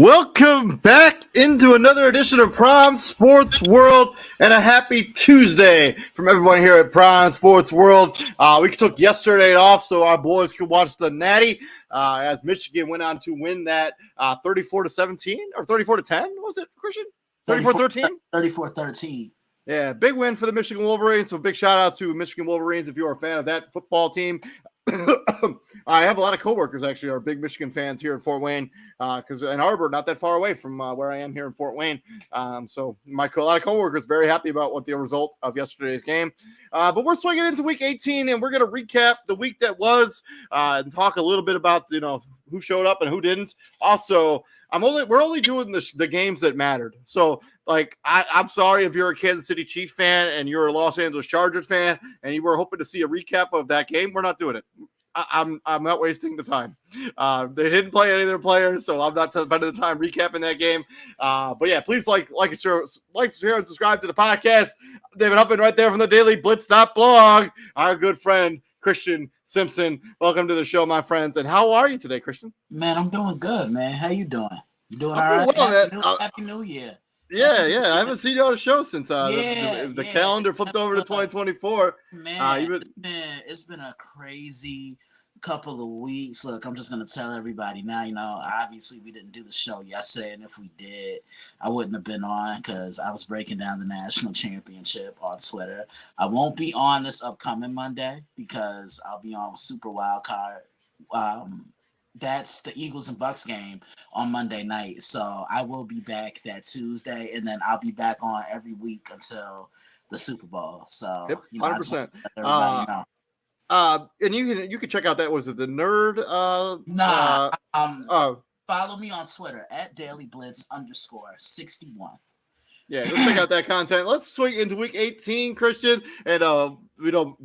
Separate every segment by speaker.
Speaker 1: Welcome back into another edition of Prime Sports World, and a happy Tuesday from everyone here at Prime Sports World. We took yesterday off so our boys could watch the Natty as Michigan went on to win that 34-17 or 34-10. Was it, Christian? 34-13?
Speaker 2: 34-13.
Speaker 1: Yeah, big win for the Michigan Wolverines. So big shout out to Michigan Wolverines if you're a fan of that football team. I have a lot of coworkers actually are big Michigan fans here in Fort Wayne because Ann Arbor, not that far away from where I am here in Fort Wayne. So a lot of coworkers very happy about what the result of yesterday's game. But we're swinging into week 18 and we're going to recap the week that was and talk a little bit about who showed up and who didn't. Also, we're only doing the games that mattered. So, I'm sorry if you're a Kansas City Chiefs fan and you're a Los Angeles Chargers fan and you were hoping to see a recap of that game. We're not doing it. I'm not wasting the time. They didn't play any of their players, so I'm not spending the time recapping that game. But yeah, please like, share, and subscribe to the podcast. David Huffman right there from the Daily Blitz.blog. Our good friend Christian Simpson. Welcome to the show, my friends. And how are you today, Christian?
Speaker 2: Man, I'm doing good, man. How you doing? You doing all right?
Speaker 1: Well,
Speaker 2: Happy New Year.
Speaker 1: Yeah. I haven't seen you on the show since the calendar flipped over to 2024.
Speaker 2: Man, it's been a crazy couple of weeks. Look, I'm just going to tell everybody now, obviously we didn't do the show yesterday, and if we did, I wouldn't have been on because I was breaking down the national championship on Twitter. I won't be on this upcoming Monday because I'll be on with Super Wild Card. That's the Eagles and Bucks game on Monday night. So I will be back that Tuesday, and then I'll be back on every week until the Super Bowl. So,
Speaker 1: yep, 100%. And you can check out that. Was it the Nerd?
Speaker 2: Follow me on Twitter at DailyBlitz_61.
Speaker 1: Yeah, go check out that content. Let's swing into week 18, Christian. And,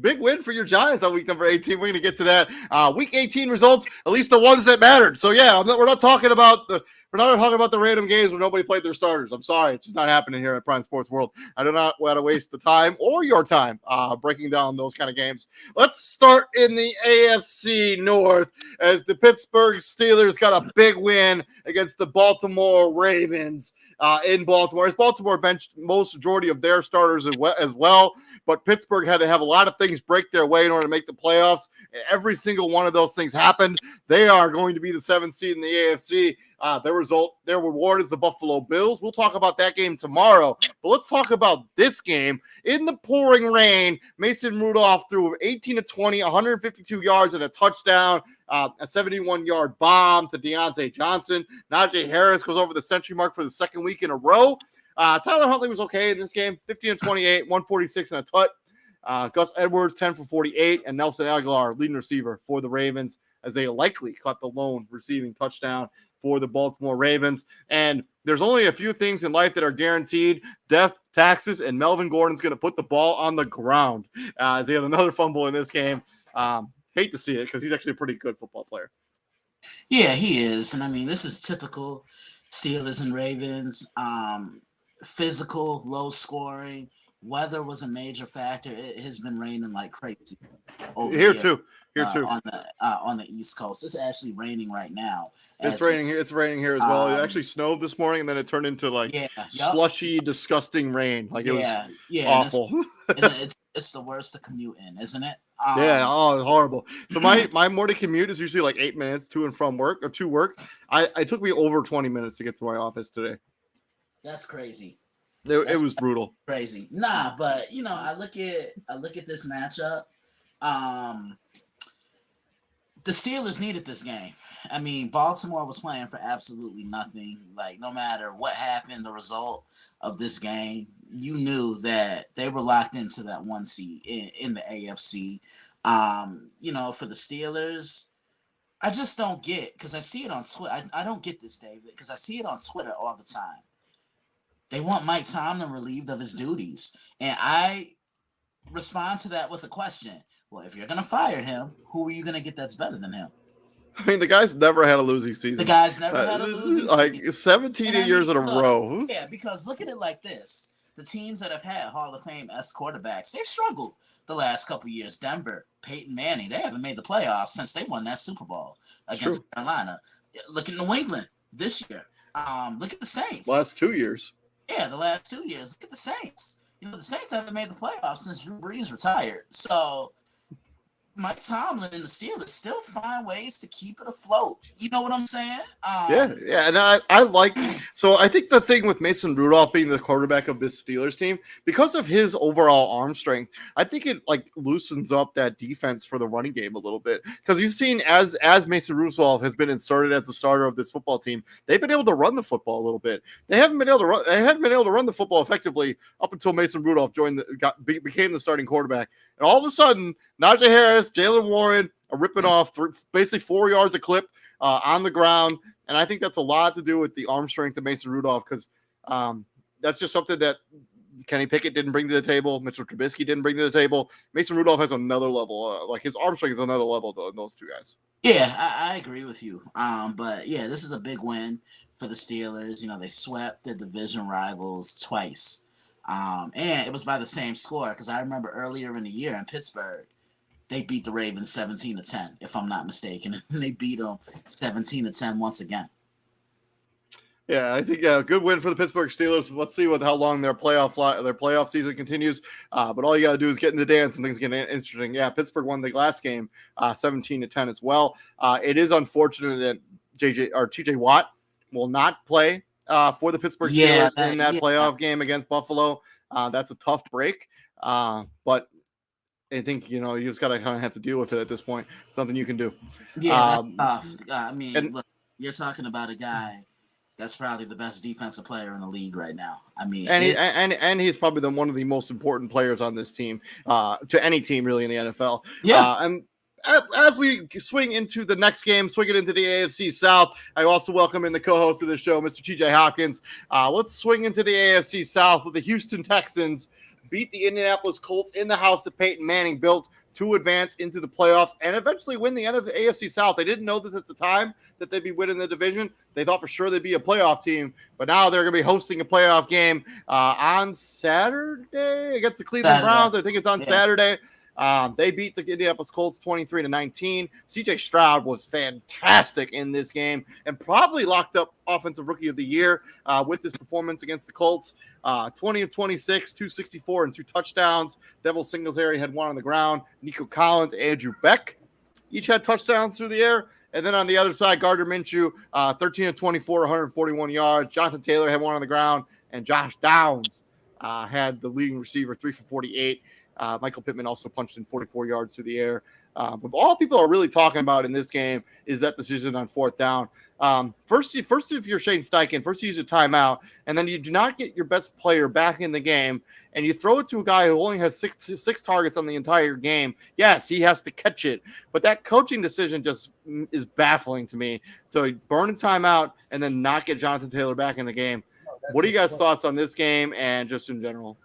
Speaker 1: big win for your Giants on week number 18. We're going to get to that. Week 18 results, at least the ones that mattered. So, yeah, we're not talking about the random games where nobody played their starters. I'm sorry. It's just not happening here at Prime Sports World. I do not want to waste the time or your time breaking down those kind of games. Let's start in the AFC North as the Pittsburgh Steelers got a big win against the Baltimore Ravens. In Baltimore. As Baltimore benched most majority of their starters as well, but Pittsburgh had to have a lot of things break their way in order to make the playoffs. Every single one of those things happened. They are going to be the 7th seed in the AFC. Their reward is the Buffalo Bills. We'll talk about that game tomorrow, but let's talk about this game. In the pouring rain, Mason Rudolph threw 18-20, 152 yards and a touchdown, a 71-yard bomb to Deontay Johnson. Najee Harris goes over the century mark for the second week in a row. Tyler Huntley was okay in this game, 15-28, 146 and a tut. Gus Edwards, 10 for 48, and Nelson Aguilar, leading receiver for the Ravens, as they likely caught the lone receiving touchdown for the Baltimore Ravens. And there's only a few things in life that are guaranteed: death, taxes, and Melvin Gordon's going to put the ball on the ground as he had another fumble in this game. Hate to see it because he's actually a pretty good football player.
Speaker 2: Yeah, he is. And, this is typical Steelers and Ravens. Physical, low scoring. Weather was a major factor. It has been raining like crazy over
Speaker 1: here too.
Speaker 2: On the East Coast. It's actually raining right now.
Speaker 1: It's raining here as well. It actually snowed this morning, and then it turned into slushy, disgusting rain. It was awful.
Speaker 2: It's the worst to commute in, isn't it?
Speaker 1: It's horrible. So my morning commute is usually 8 minutes to and from work or to work. It took me over 20 minutes to get to my office today.
Speaker 2: That's crazy.
Speaker 1: It was brutal.
Speaker 2: Crazy. Nah, but I look at this matchup. The Steelers needed this game. Baltimore was playing for absolutely nothing. No matter what happened, the result of this game, you knew that they were locked into that 1 seed in the AFC. For the Steelers, I just don't get, because I see it on Twitter. I don't get this, David, because I see it on Twitter all the time. They want Mike Tomlin relieved of his duties. And I respond to that with a question. Well, if you're going to fire him, who are you going to get that's better than him?
Speaker 1: The guy's never had a losing season.
Speaker 2: The guy's never had a losing season.
Speaker 1: 17 years in a row.
Speaker 2: Yeah, because look at it like this. The teams that have had Hall of Fame-esque quarterbacks, they've struggled the last couple of years. Denver, Peyton Manning, they haven't made the playoffs since they won that Super Bowl against Carolina. Look at New England this year. Look at the Saints.
Speaker 1: Last 2 years.
Speaker 2: Yeah, the last 2 years. Look at the Saints. The Saints haven't made the playoffs since Drew Brees retired. So Mike Tomlin and the Steelers still find ways to keep it afloat. You know what I'm saying?
Speaker 1: Yeah, and I like. So I think the thing with Mason Rudolph being the quarterback of this Steelers team, because of his overall arm strength, I think it loosens up that defense for the running game a little bit. Because you've seen as Mason Rudolph has been inserted as the starter of this football team, they've been able to run the football a little bit. They hadn't been able to run the football effectively up until Mason Rudolph became the starting quarterback, and all of a sudden Najee Harris, Jalen Warren are ripping off basically 4 yards a clip on the ground. And I think that's a lot to do with the arm strength of Mason Rudolph, because that's just something that Kenny Pickett didn't bring to the table. Mitchell Trubisky didn't bring to the table. Mason Rudolph has another level. His arm strength is another level than those two guys.
Speaker 2: Yeah, I agree with you. But yeah, this is a big win for the Steelers. They swept their division rivals twice. And it was by the same score, because I remember earlier in the year in Pittsburgh, they beat the Ravens 17-10, if I'm not mistaken. And they beat them 17-10 once again.
Speaker 1: Yeah, I think a good win for the Pittsburgh Steelers. Let's see how long their playoff season continues. But all you got to do is get in the dance and things get interesting. Yeah, Pittsburgh won the last game 17-10 as well. It is unfortunate that TJ Watt will not play for the Pittsburgh Steelers in that playoff game against Buffalo. That's a tough break. But I think, you just got to kind of have to deal with it at this point. It's nothing you can do.
Speaker 2: Yeah, that's tough. Look, you're talking about a guy that's probably the best defensive player in the league right now.
Speaker 1: And he's probably one of the most important players on this team, to any team really in the NFL.
Speaker 2: Yeah.
Speaker 1: And as we swing into the next game, swing it into the AFC South, I also welcome in the co-host of the show, Mr. TJ Hopkins. Let's swing into the AFC South with the Houston Texans beat the Indianapolis Colts in the house that Peyton Manning built to advance into the playoffs and eventually win the AFC South. They didn't know this at the time that they'd be winning the division. They thought for sure they'd be a playoff team, but now they're going to be hosting a playoff game on Saturday against the Cleveland Browns. I think it's on Saturday. They beat the Indianapolis Colts 23-19. CJ Stroud was fantastic in this game and probably locked up Offensive Rookie of the Year with this performance against the Colts. 20 of 26, 264, and 2 touchdowns. Devil Singletary had 1 on the ground. Nico Collins, Andrew Beck each had touchdowns through the air. And then on the other side, Gardner Minshew, 13 of 24, 141 yards. Jonathan Taylor had 1 on the ground. And Josh Downs had the leading receiver, 3 for 48. Michael Pittman also punched in 44 yards through the air. But all people are really talking about in this game is that decision on 4th down. First, if you're Shane Steichen, first you use a timeout, and then you do not get your best player back in the game, and you throw it to a guy who only has six targets on the entire game. Yes, he has to catch it, but that coaching decision just is baffling to me. So burn a timeout and then not get Jonathan Taylor back in the game. What are you guys' thoughts on this game and just in general?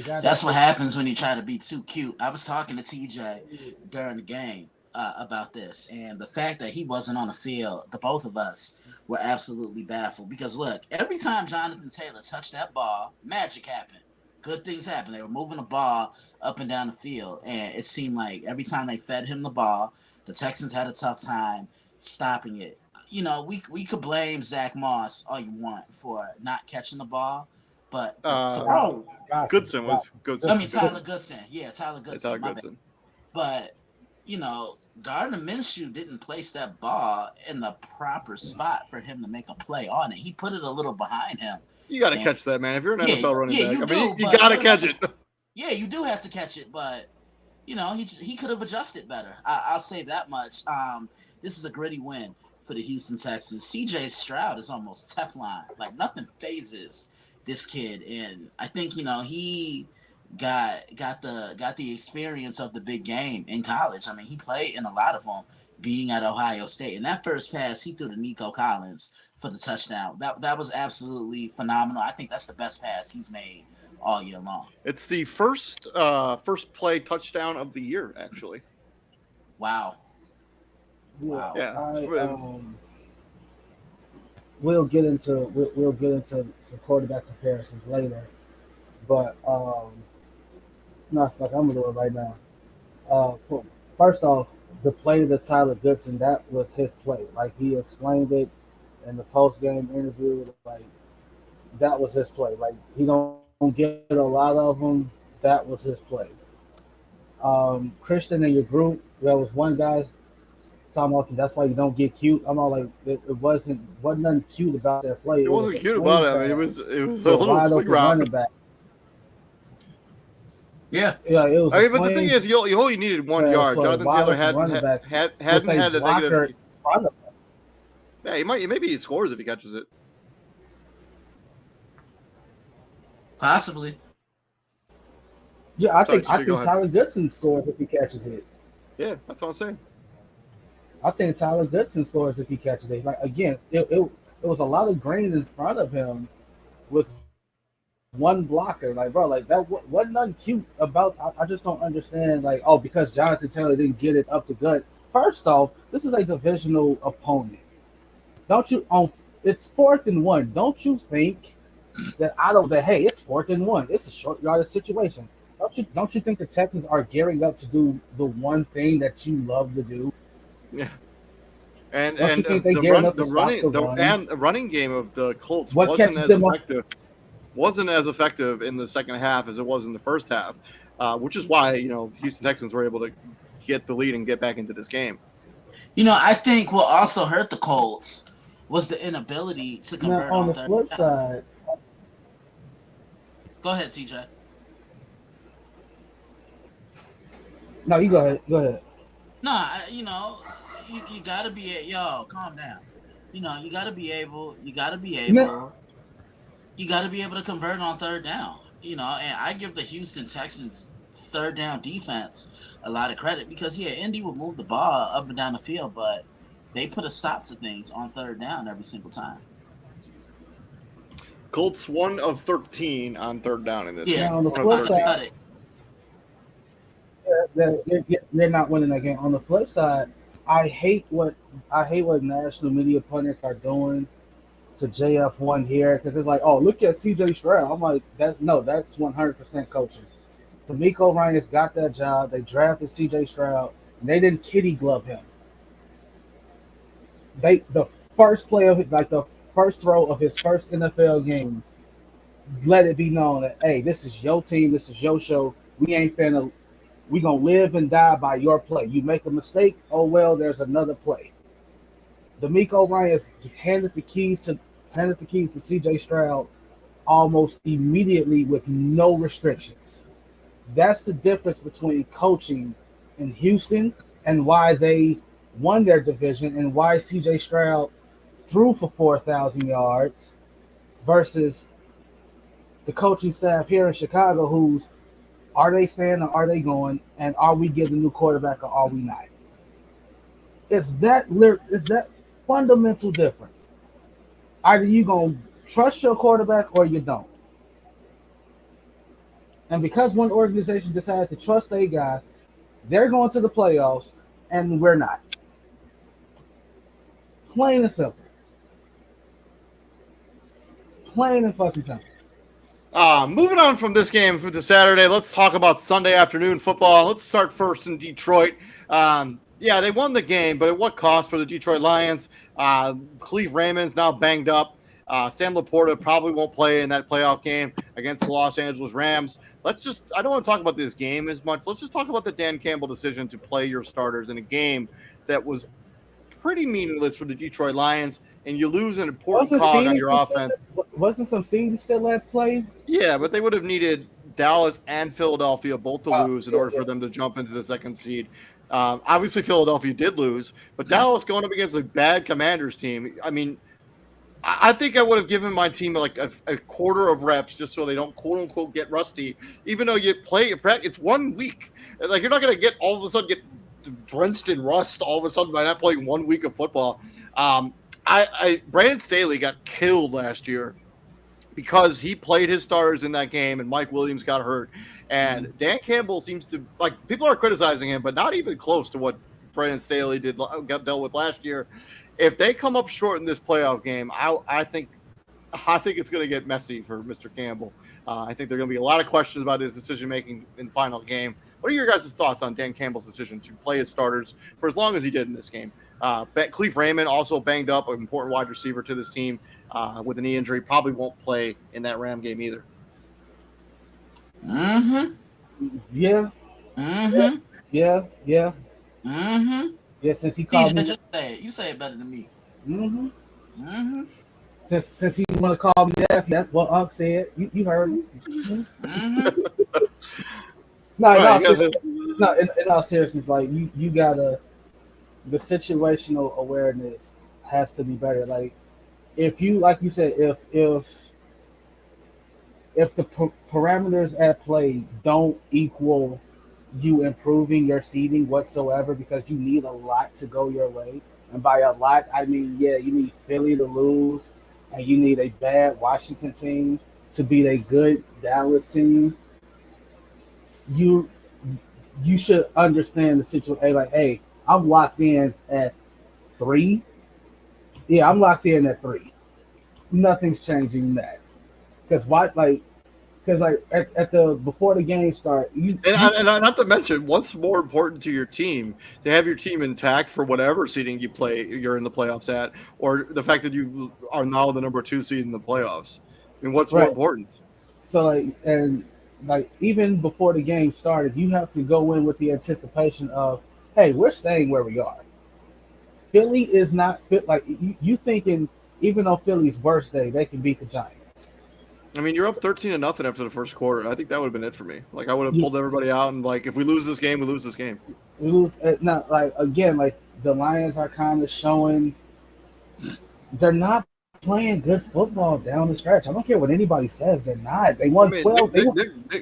Speaker 2: That's what happens when you try to be too cute. I was talking to TJ during the game about this, and the fact that he wasn't on the field, the both of us were absolutely baffled. Because look, every time Jonathan Taylor touched that ball, magic happened. Good things happened. They were moving the ball up and down the field, and it seemed like every time they fed him the ball, the Texans had a tough time stopping it. We could blame Zach Moss all you want for not catching the ball, but
Speaker 1: Goodson was Goodson.
Speaker 2: Tyler Goodson. Yeah, Tyler Goodson. But Gardner Minshew didn't place that ball in the proper spot for him to make a play on it. He put it a little behind him.
Speaker 1: You got to catch that, man. If you're an NFL running back,
Speaker 2: you
Speaker 1: got to catch it.
Speaker 2: Yeah, you do have to catch it, but he could have adjusted better. I'll say that much. This is a gritty win for the Houston Texans. CJ Stroud is almost Teflon. Like, nothing phases this kid, and I think he got the experience of the big game in college. I mean, he played in a lot of them, being at Ohio State. And that first pass he threw to Nico Collins for the touchdown, that was absolutely phenomenal. I think that's the best pass he's made all year long.
Speaker 1: It's the first play touchdown of the year, actually.
Speaker 2: Wow.
Speaker 1: Yeah.
Speaker 3: We'll get into some quarterback comparisons later, but I'm gonna do it right now. First off, the play to Tyler Goodson, that was his play. Like, he explained it, in the post game interview, like that was his play. Like he don't get a lot of them. That was his play. Christian in your group, there was one guy talking about that's why you don't get cute. I'm all like wasn't nothing cute about that play.
Speaker 1: It
Speaker 3: It was
Speaker 1: wasn't
Speaker 3: a
Speaker 1: cute
Speaker 3: swing
Speaker 1: about it. I mean,
Speaker 3: pass
Speaker 1: it was
Speaker 3: to
Speaker 1: a
Speaker 3: a
Speaker 1: little
Speaker 3: wide
Speaker 1: swing
Speaker 3: open
Speaker 1: route.
Speaker 3: running back.
Speaker 2: Yeah.
Speaker 3: Yeah, it was
Speaker 1: I
Speaker 3: a
Speaker 1: mean, but the thing
Speaker 3: swing
Speaker 1: is, you only needed 1 yard.
Speaker 3: to a
Speaker 1: Jonathan
Speaker 3: wide
Speaker 1: Taylor
Speaker 3: open running back with
Speaker 1: hadn't
Speaker 3: a
Speaker 1: had a
Speaker 3: blocker
Speaker 1: negative.
Speaker 3: in front of him.
Speaker 1: Yeah, maybe he scores if he catches it.
Speaker 2: Possibly.
Speaker 3: Yeah, I
Speaker 1: Sorry,
Speaker 3: think
Speaker 1: TJ, go ahead.
Speaker 3: Tyler Goodson scores if he catches it.
Speaker 1: Yeah, that's all I'm saying.
Speaker 3: I think Tyler Goodson scores if he catches it. Like again, it was a lot of green in front of him with one blocker. Like bro, like that wasn't nothing cute about. I just don't understand. Like because Jonathan Taylor didn't get it up the gut. First off, this is a divisional opponent. Don't you on? It's 4th and 1. Don't you think that hey, it's 4th and 1. It's a short yardage situation. Don't you think the Texans are gearing up to do the one thing that you love to do?
Speaker 1: Yeah. And
Speaker 3: Don't you think they
Speaker 1: the
Speaker 3: gearing
Speaker 1: run
Speaker 3: up
Speaker 1: the
Speaker 3: to stop
Speaker 1: running
Speaker 3: the run?
Speaker 1: and the running game of the Colts
Speaker 3: What
Speaker 1: wasn't
Speaker 3: catches
Speaker 1: as
Speaker 3: them
Speaker 1: effective. Wasn't as effective in the second half as it was in the first half, which is why Houston Texans were able to get the lead and get back into this game.
Speaker 2: I think what also hurt the Colts was the inability to convert
Speaker 3: on the
Speaker 2: third
Speaker 3: flip
Speaker 2: down.
Speaker 3: side.
Speaker 2: Go ahead, TJ.
Speaker 3: No, you go ahead. Go ahead.
Speaker 2: No, you gotta be calm down. You gotta be able to convert on third down. And I give the Houston Texans third down defense a lot of credit because Indy would move the ball up and down the field, but they put a stop to things on third down every single time.
Speaker 1: Colts 1 of 13 on third down in this game.
Speaker 3: On the flip side, they're not winning that game. On the flip side, I hate what national media pundits are doing to JF1 here because it's like, oh, look at CJ Stroud. I'm like, that's 100% coaching. D'Amico Ryan's got that job. They drafted CJ Stroud, and they didn't kitty glove him. The first play of the first throw of his first NFL game, let it be known that hey, this is your team, this is your show. We gonna live and die by your play. You make a mistake, oh well, there's another play. D'Amico Ryan's handed the keys to CJ Stroud almost immediately with no restrictions. That's the difference between coaching in Houston and why they won their division and why CJ Stroud threw for 4,000 yards versus the coaching staff here in Chicago are they staying or are they going, and are we getting a new quarterback or are we not? It's that fundamental difference. Either you gonna trust your quarterback or you don't. And because one organization decided to trust a guy, they're going to the playoffs, and we're not. Plain and simple. Plain and fucking simple.
Speaker 1: Moving on from this game to Saturday, let's talk about Sunday afternoon football. Let's start first in Detroit. They won the game, but at what cost for the Detroit Lions? Cleve Raymond's now banged up. Sam Laporta probably won't play in that playoff game against the Los Angeles Rams. I don't want to talk about this game as much. Let's just talk about the Dan Campbell decision to play your starters in a game that was pretty meaningless for the Detroit Lions, and you lose an important cog on your offense.
Speaker 3: Wasn't some seeding still at play?
Speaker 1: Yeah, but they would have needed Dallas and Philadelphia both to lose in order for them to jump into the second seed. Obviously, Philadelphia did lose, but Dallas going up against a bad Commanders team, I mean, I think I would have given my team like a quarter of reps just so they don't quote unquote get rusty. Even though you play it's 1 week, like you're not going to get all of a sudden get drenched in rust all of a sudden by not playing 1 week of football. Brandon Staley got killed last year because he played his starters in that game and Mike Williams got hurt. And Dan Campbell seems to people are criticizing him, but not even close to what Brandon Staley got dealt with last year. If they come up short in this playoff game, I think it's going to get messy for Mr. Campbell. I think there are going to be a lot of questions about his decision-making in the final game. What are your guys' thoughts on Dan Campbell's decision to play his starters for as long as he did in this game? Cleve Raymond also banged up, an important wide receiver to this team with a knee injury. Probably won't play in that Ram game either.
Speaker 2: Mm-hmm.
Speaker 3: Yeah,
Speaker 2: Mm-hmm.
Speaker 3: yeah, yeah,
Speaker 2: Mm-hmm.
Speaker 3: yeah. Since he called
Speaker 2: DJ,
Speaker 3: me,
Speaker 2: just say it. You say it better than me.
Speaker 3: mm-hmm.
Speaker 2: Mm-hmm.
Speaker 3: Since he want to call me that's what Unc said. You heard him.
Speaker 2: Mm-hmm.
Speaker 3: No,
Speaker 1: Right,
Speaker 3: in all seriousness, like you gotta the situational awareness has to be better. Like if you like you said, if the parameters at play don't equal you improving your seeding whatsoever because you need a lot to go your way. And by a lot, I mean, yeah, you need Philly to lose, and you need a bad Washington team to beat a good Dallas team. You you should understand the situation. Like, hey, I'm locked in at 3. Yeah, I'm locked in at 3. Nothing's changing that. Because why? Because at the before the game start,
Speaker 1: and not to mention, what's more important to your team, to have your team intact for whatever seeding you're in the playoffs at, or the fact that you are now the number 2 seed in the playoffs? I mean, what's more
Speaker 3: right.
Speaker 1: important?
Speaker 3: So like even before the game started, you have to go in with the anticipation of, hey, we're staying where we are. Philly is not fit. Like you thinking, even though Philly's worst day, they can beat the Giants.
Speaker 1: I mean, you're up 13-0 after the first quarter. I think that would have been it for me. Like, I would have
Speaker 3: You,
Speaker 1: pulled everybody out and like, if we lose this game, we lose this game.
Speaker 3: you lose, not like again, like the Lions are kind of showing they're not playing good football down the stretch. I don't care what anybody says, they're not. They
Speaker 1: I
Speaker 3: won
Speaker 1: mean,
Speaker 3: 12.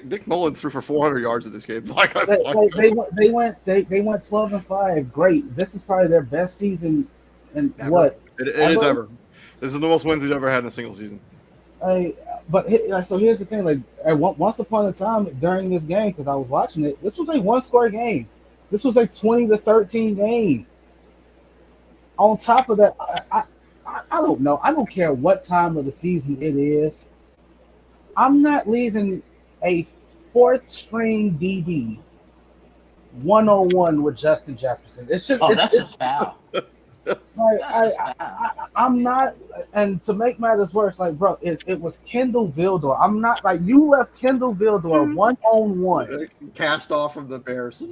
Speaker 1: Nick Mullins threw for 400 yards in this game.
Speaker 3: They went 12-5. Great. This is probably their best season in
Speaker 1: ever.
Speaker 3: what
Speaker 1: It is ever. This is the most wins he's ever had in a single season.
Speaker 3: So here's the thing: like once upon a time during this game, because I was watching it, this was a one-score game. This was a 20-13 game. On top of that, I don't know. I don't care what time of the season it is. I'm not leaving a fourth string DB 101 with Justin Jefferson. It's just
Speaker 2: that's just foul.
Speaker 3: like
Speaker 2: That's just foul.
Speaker 3: I'm not, and to make matters worse, like bro, it was Kendall Vildor. I'm not like you left Kendall Vildor 1-on-1
Speaker 1: Cast off from the Bears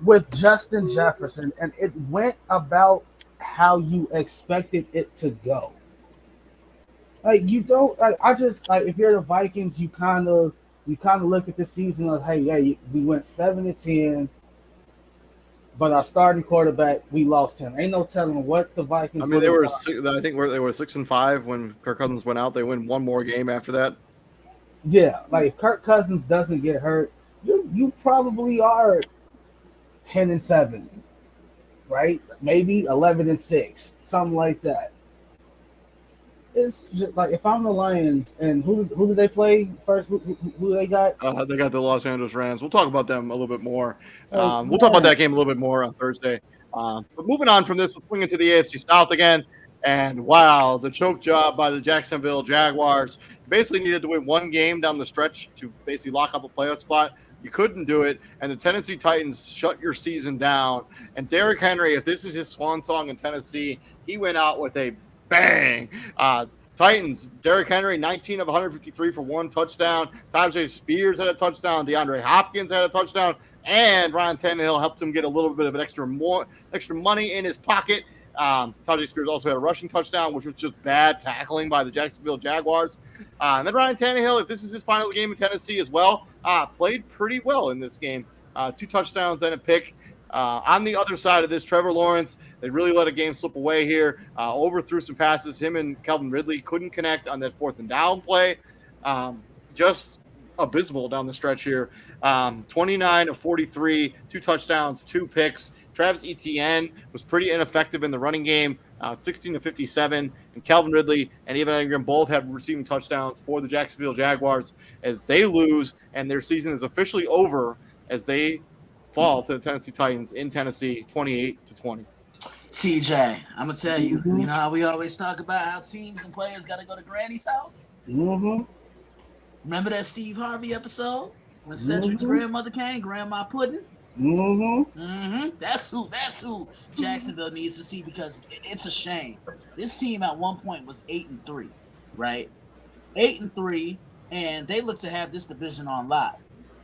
Speaker 3: with Justin Jefferson, and it went about how you expected it to go. Like you don't like I just like if you're the Vikings, you kind of look at the season of hey, we went 7-10. But our starting quarterback, we lost him. Ain't no telling what the Vikings.
Speaker 1: I mean, they were. I think they were 6-5 when Kirk Cousins went out. They win one more game after that.
Speaker 3: Yeah, like if Kirk Cousins doesn't get hurt, you probably are 10-7, right? Maybe 11-6, something like that. It's just like if I'm the Lions and who did they play first? Who they got?
Speaker 1: They got the Los Angeles Rams. We'll talk about them a little bit more.
Speaker 3: Like,
Speaker 1: we'll talk about that game a little bit more on Thursday. But moving on from this, let's swing into the AFC South again. And wow, the choke job by the Jacksonville Jaguars. You basically needed to win one game down the stretch to basically lock up a playoff spot. You couldn't do it, and the Tennessee Titans shut your season down. And Derrick Henry, if this is his swan song in Tennessee, he went out with a bang. Titans, Derrick Henry, 19 of 153 for 1 touchdown. Tajay Spears had a touchdown. DeAndre Hopkins had a touchdown. And Ryan Tannehill helped him get a little bit of an extra money in his pocket. Tajay Spears also had a rushing touchdown, which was just bad tackling by the Jacksonville Jaguars. And then Ryan Tannehill, if this is his final game in Tennessee as well, played pretty well in this game. 2 touchdowns and a pick. On the other side of this, Trevor Lawrence, they really let a game slip away here. Overthrew some passes. Him and Calvin Ridley couldn't connect on that 4th and down play. Just abysmal down the stretch here. 29 of 43, 2 touchdowns, 2 picks. Travis Etienne was pretty ineffective in the running game, 16 of 57. And Calvin Ridley and Evan Ingram both had receiving touchdowns for the Jacksonville Jaguars as they lose, and their season is officially over as they fall to the Tennessee Titans in Tennessee, 28-20.
Speaker 2: TJ, I'm gonna tell you. You know how we always talk about how teams and players got to go to Granny's house.
Speaker 3: Mm-hmm.
Speaker 2: Remember that Steve Harvey episode when Cedric's grandmother came, Grandma Puddin'? That's who Jacksonville needs to see, because it's a shame. This team at one point was 8-3, right? 8-3, and they look to have this division on lock.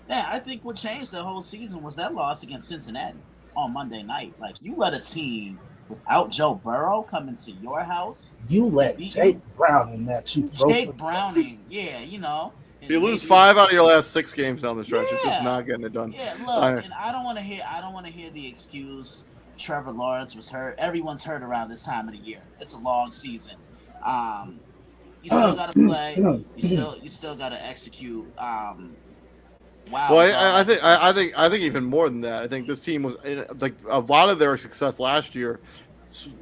Speaker 2: Yeah, I think what changed the whole season was that loss against Cincinnati on Monday night. Like, you let a team without Joe Burrow come into your house.
Speaker 3: You let Jake Browning that you broke.
Speaker 2: Jake Browning, yeah, you know.
Speaker 1: If you lose 5 out of your last 6 games down the stretch, it's just not getting it done.
Speaker 2: Yeah, look, and I don't want to hear the excuse Trevor Lawrence was hurt. Everyone's hurt around this time of the year. It's a long season. You still got to play. You still got to execute. Wow.
Speaker 1: Well, I think even more than that. I think this team was like a lot of their success last year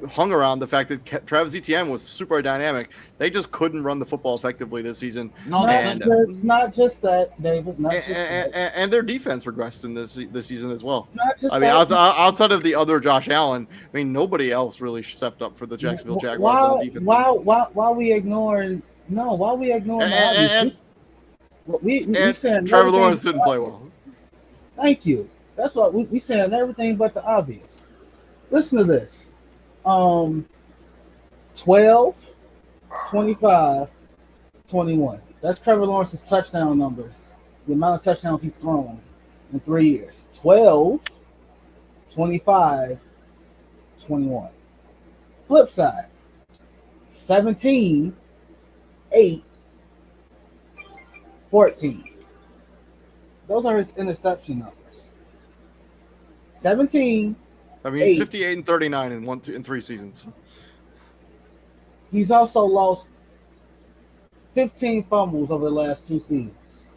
Speaker 1: hung around the fact that Travis Etienne was super dynamic. They just couldn't run the football effectively this season.
Speaker 2: No,
Speaker 3: it's not just that, David.
Speaker 1: And their defense regressed in this season as well.
Speaker 3: I
Speaker 1: mean, outside of the other Josh Allen, I mean, nobody else really stepped up for the Jacksonville Jaguars on the defense.
Speaker 3: Why we ignoring? No, why we ignoring?
Speaker 1: And
Speaker 3: saying
Speaker 1: Trevor Lawrence didn't play well.
Speaker 3: Thank you. That's what we saying, everything but the obvious. Listen to this. 12, 25, 21. That's Trevor Lawrence's touchdown numbers. The amount of touchdowns he's thrown in 3 years. 12, 25, 21. Flip side. 17, 8, 14. Those are his interception numbers. 17.
Speaker 1: I mean, he's 58 and 39 in 3 seasons.
Speaker 3: He's also lost 15 fumbles over the last 2 seasons.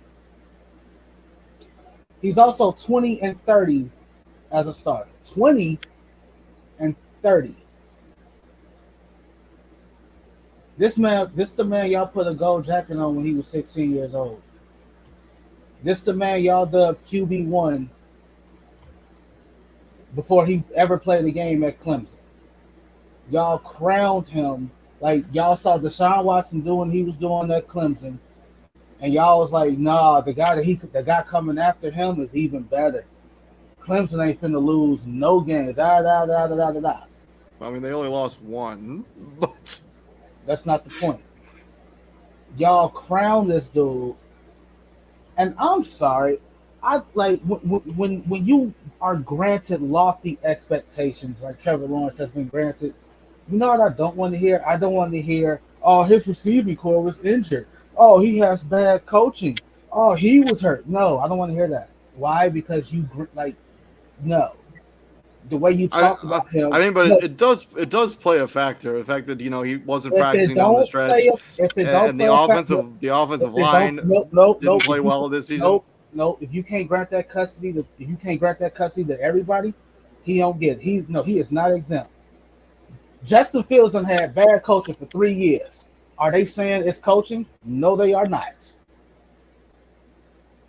Speaker 3: He's also 20 and 30 as a starter. 20 and 30. This the man y'all put a gold jacket on when he was 16 years old. This the man y'all dubbed QB1 before he ever played a game at Clemson. Y'all crowned him like y'all saw Deshaun Watson doing he was doing at Clemson, and y'all was like, nah, the guy coming after him is even better. Clemson ain't finna lose no game. I
Speaker 1: mean, they only lost 1, but
Speaker 3: that's not the point. Y'all crowned this dude, and I'm sorry. I like when you are granted lofty expectations like Trevor Lawrence has been granted. You know what I don't want to hear? I don't want to hear, oh, his receiving core was injured. Oh, he has bad coaching. Oh, he was hurt. No, I don't want to hear that. Why? Because no. The way you talk about him.
Speaker 1: I mean, but it does play a factor. The fact that he wasn't practicing down the stretch, and the offensive line didn't play well this season.
Speaker 3: No, if you can't grant that custody to everybody, he don't get it. He is not exempt. Justin Fields done had bad coaching for 3 years. Are they saying it's coaching? No, they are not.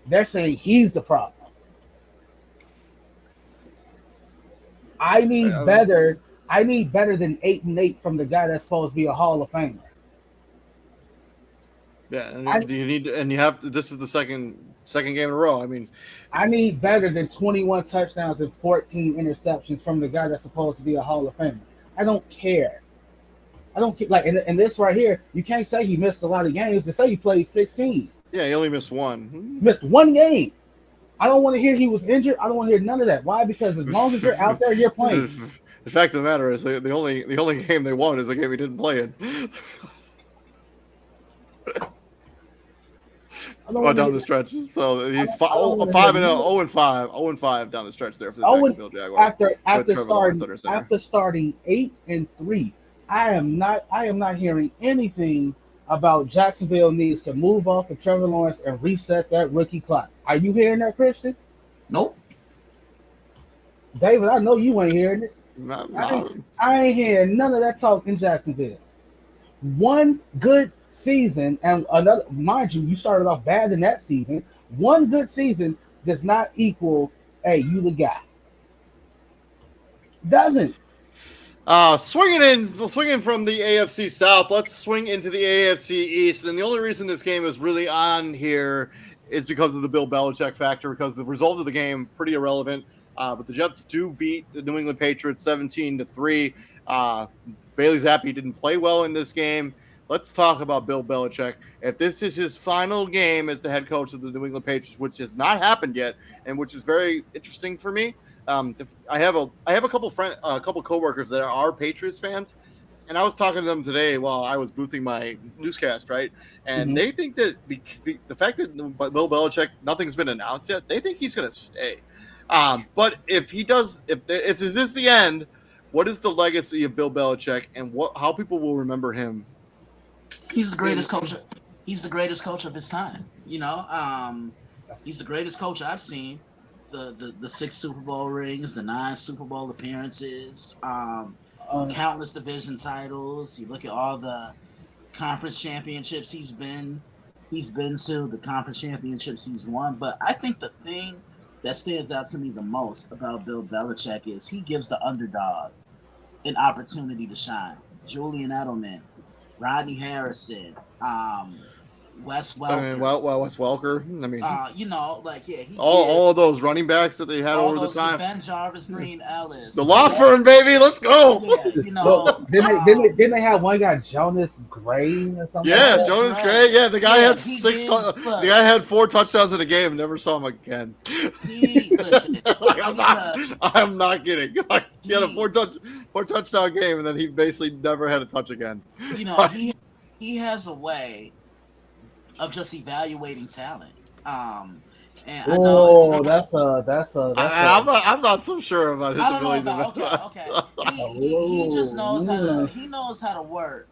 Speaker 3: They're saying he's the problem. I need better than 8-8 from the guy that's supposed to be a Hall of Famer.
Speaker 1: Yeah, and you have to, this is the second game in a row. I mean,
Speaker 3: I need better than 21 touchdowns and 14 interceptions from the guy that's supposed to be a Hall of Famer. I don't care. Like in this right here, you can't say he missed a lot of games. To say he played 16.
Speaker 1: Yeah, he only missed 1.
Speaker 3: Missed 1 game. I don't want to hear he was injured. I don't want to hear none of that. Why? Because as long as you're out there, you're playing.
Speaker 1: The fact of the matter is, the only game they won is the game he didn't play in. Down the stretch. So he's 5-0 down the stretch there for the Jacksonville Jaguars.
Speaker 3: After starting 8-3, I am not hearing anything about Jacksonville needs to move off of Trevor Lawrence and reset that rookie clock. Are you hearing that, Christian?
Speaker 2: Nope.
Speaker 3: David, I know you ain't hearing it. I ain't hearing none of that talk in Jacksonville. One good season, and another, mind you started off bad in that season. One good season does not equal, hey, you the guy. Doesn't.
Speaker 1: Swinging from the AFC South, let's swing into the AFC East. And the only reason this game is really on here is because of the Bill Belichick factor, because the result of the game, pretty irrelevant. But the Jets do beat the New England Patriots 17-3. Bailey Zappi didn't play well in this game. Let's talk about Bill Belichick. If this is his final game as the head coach of the New England Patriots, which has not happened yet, and which is very interesting for me, I have a couple coworkers that are Patriots fans, and I was talking to them today while I was boothing my newscast, right? And they think that the fact that Bill Belichick, nothing's been announced yet, they think he's going to stay. But if he does, if is this the end, what is the legacy of Bill Belichick, and how people will remember him?
Speaker 2: He's the greatest coach. He's the greatest coach of his time. He's the greatest coach I've seen. The 6 Super Bowl rings, the 9 Super Bowl appearances, countless division titles. You look at all the conference championships he's been to, the conference championships he's won. But I think the thing that stands out to me the most about Bill Belichick is he gives the underdog an opportunity to shine. Julian Edelman, Rodney Harrison, Wes Welker.
Speaker 1: Wes Welker. I mean,
Speaker 2: he
Speaker 1: all of those running backs that they had over the time.
Speaker 2: Ben Jarvis, Green Ellis,
Speaker 1: the law firm, baby. Let's go.
Speaker 3: Yeah, didn't they have one guy, Jonas Gray or something?
Speaker 1: Yeah,
Speaker 3: like
Speaker 1: Jonas Gray. Yeah, the guy had the guy had 4 touchdowns in a game. Never saw him again. I'm not kidding. Like, he had a 4 touchdown game, and then he basically never had a touch again.
Speaker 2: He has a way of just evaluating talent. And I know
Speaker 1: I'm not so sure about his ability.
Speaker 2: Okay. He just knows how to work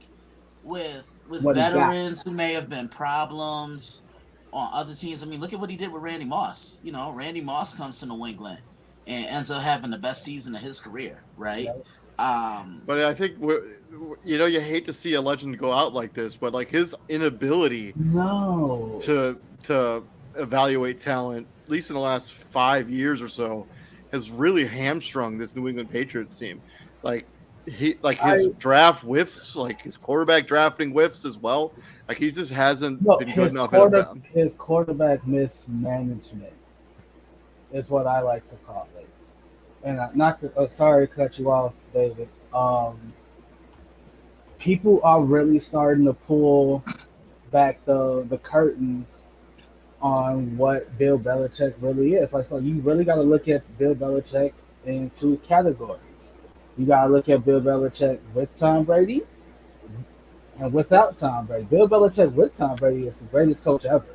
Speaker 2: with veterans who may have been problems on other teams. I mean, look at what he did with Randy Moss. Randy Moss comes to New England and ends up having the best season of his career, right?
Speaker 1: But I think you hate to see a legend go out like this, but like his inability to evaluate talent, at least in the last 5 years or so, has really hamstrung this New England Patriots team. Like his draft whiffs, like his quarterback drafting whiffs as well. Like he just hasn't been good enough.
Speaker 3: His quarterback mismanagement is what I like to call it. And sorry to cut you off, David. People are really starting to pull back the curtains on what Bill Belichick really is. So you really got to look at Bill Belichick in 2 categories. You got to look at Bill Belichick with Tom Brady and without Tom Brady. Bill Belichick with Tom Brady is the greatest coach ever.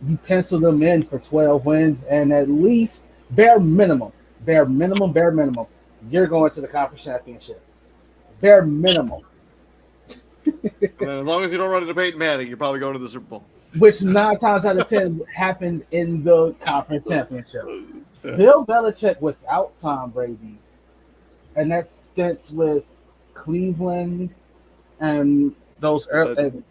Speaker 3: You pencil them in for 12 wins and at least bare minimum, you're going to the conference championship. Bare minimum.
Speaker 1: As long as you don't run into Peyton Manning, you're probably going to the Super Bowl.
Speaker 3: Which 9 times out of 10 happened in the conference championship. Bill Belichick without Tom Brady, and that stints with Cleveland and those early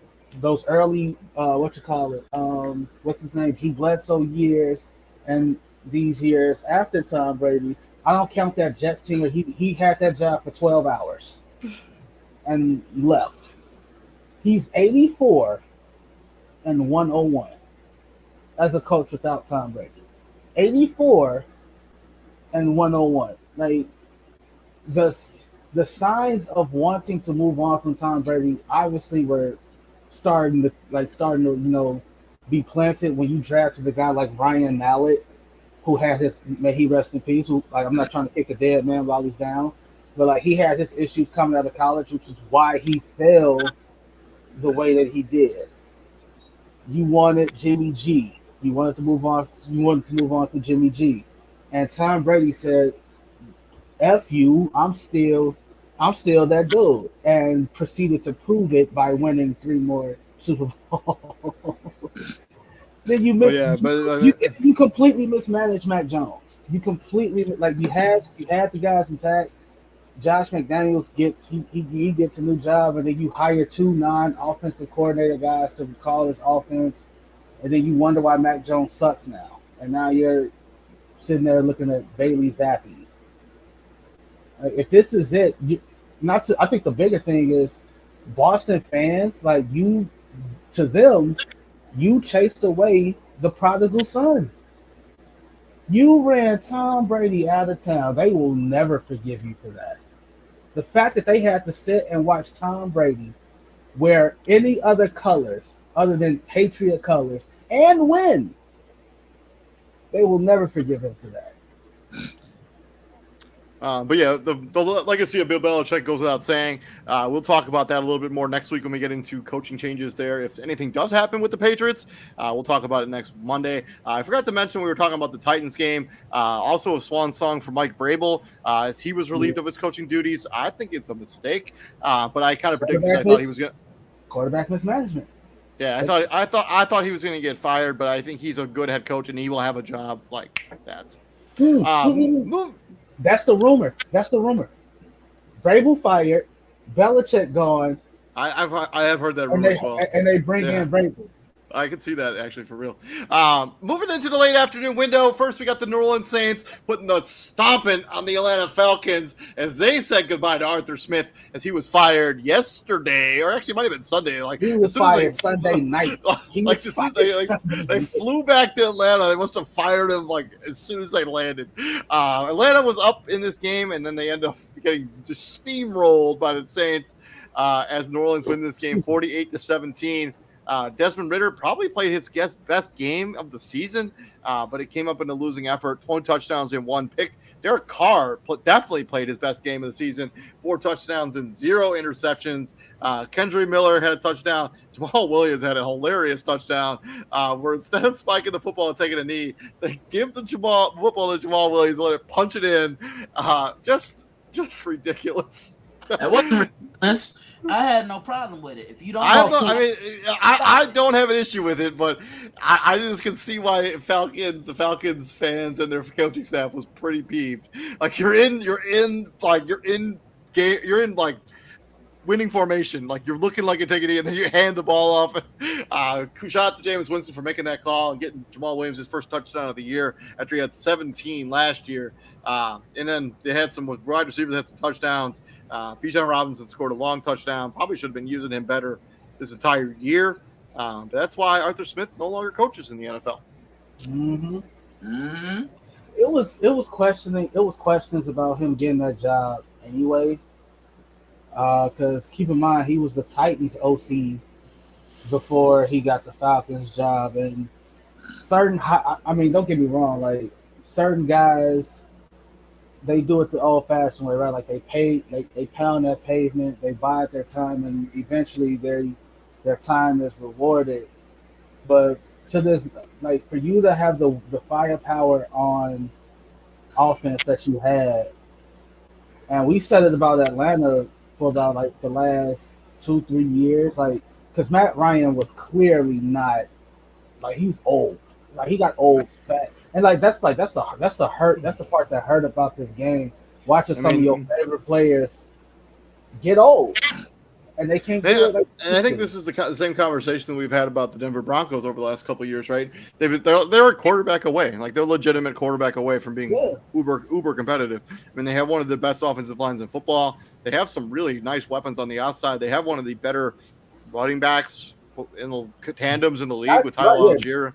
Speaker 3: what's his name, Drew Bledsoe years, and these years after Tom Brady. I don't count that Jets team where he had that job for 12 hours and left. He's 84-101 as a coach without Tom Brady. 84-101. Like the signs of wanting to move on from Tom Brady obviously were starting to be planted when you drafted a guy like Ryan Mallett, who had may he rest in peace, I'm not trying to kick a dead man while he's down, but he had his issues coming out of college, which is why he fell the way that he did. You wanted Jimmy G. You wanted to move on to Jimmy G. And Tom Brady said, F you, I'm still that dude, and proceeded to prove it by winning 3 more Super Bowls. Then you you completely mismanaged Mac Jones. You completely you had the guys intact. Josh McDaniels gets a new job, and then you hire 2 non-offensive coordinator guys to call his offense, and then you wonder why Mac Jones sucks now. And now you're sitting there looking at Bailey Zappi. If this is it, I think the bigger thing is Boston fans, you chased away the prodigal son. You ran Tom Brady out of town. They will never forgive you for that. The fact that they had to sit and watch Tom Brady wear any other colors other than Patriot colors and win, they will never forgive him for that.
Speaker 1: But yeah, the legacy of Bill Belichick goes without saying. We'll talk about that a little bit more next week when we get into coaching changes there. If anything does happen with the Patriots, we'll talk about it next Monday. I forgot to mention we were talking about the Titans game. Also a swan song for Mike Vrabel as he was relieved of his coaching duties. I think it's a mistake, but I kind of predicted. I thought he was going
Speaker 3: quarterback mismanagement.
Speaker 1: Yeah, I thought he was going to get fired, but I think he's a good head coach and he will have a job like that.
Speaker 3: That's the rumor. Vrabel fired, Belichick gone.
Speaker 1: I have heard that rumor as well.
Speaker 3: And they bring in Vrabel.
Speaker 1: I can see that actually for real. Moving into the late afternoon window, first we got the New Orleans Saints putting the stomping on the Atlanta Falcons as they said goodbye to Arthur Smith as he was fired yesterday, or actually it might have been Sunday. Like
Speaker 3: he was fired Sunday night.
Speaker 1: They flew back to Atlanta. They must have fired him like as soon as they landed. Atlanta was up in this game, and then they end up getting just steamrolled by the Saints as New Orleans win this game 48-17. Desmond Ridder probably played his best game of the season, but it came up in a losing effort. 20 touchdowns and 1 pick. Derek Carr definitely played his best game of the season. 4 touchdowns and 0 interceptions. Kendry Miller had a touchdown. Jamal Williams had a hilarious touchdown where instead of spiking the football and taking a knee, they give the football to Jamal Williams, let it punch it in. Just ridiculous.
Speaker 2: It wasn't ridiculous. I had no problem with it. If you don't,
Speaker 1: I don't have an issue with it, but I just can see why the Falcons fans and their coaching staff was pretty peeved. Like you're in winning formation, like you're looking like you're taking it, and then you hand the ball off. Shout out to Jameis Winston for making that call and getting Jamal Williams his first touchdown of the year after he had 17 last year. And then they had some with wide receivers had some touchdowns. Bijan Robinson scored a long touchdown. Probably should have been using him better this entire year. But that's why Arthur Smith no longer coaches in the NFL.
Speaker 3: Mm-hmm. Mm-hmm. It was questions about him getting that job anyway. Because keep in mind he was the Titans OC before he got the Falcons job, and don't get me wrong, like certain guys, they do it the old-fashioned way, right? Like they pound that pavement, they bide their time, and eventually their time is rewarded. But to this, like for you to have the firepower on offense that you had, and we said it about Atlanta for about like the last 2-3 years, like because Matt Ryan was clearly not like he was old, like he got old fat. And that's the part that hurt about this game. Watching some of your favorite players get old, and they can't do it.
Speaker 1: And I think this is the same conversation that we've had about the Denver Broncos over the last couple of years, right? They're a quarterback away, like they're a legitimate quarterback away from being uber competitive. I mean, they have one of the best offensive lines in football. They have some really nice weapons on the outside. They have one of the better running backs in the tandems in the league with Tyler Algier.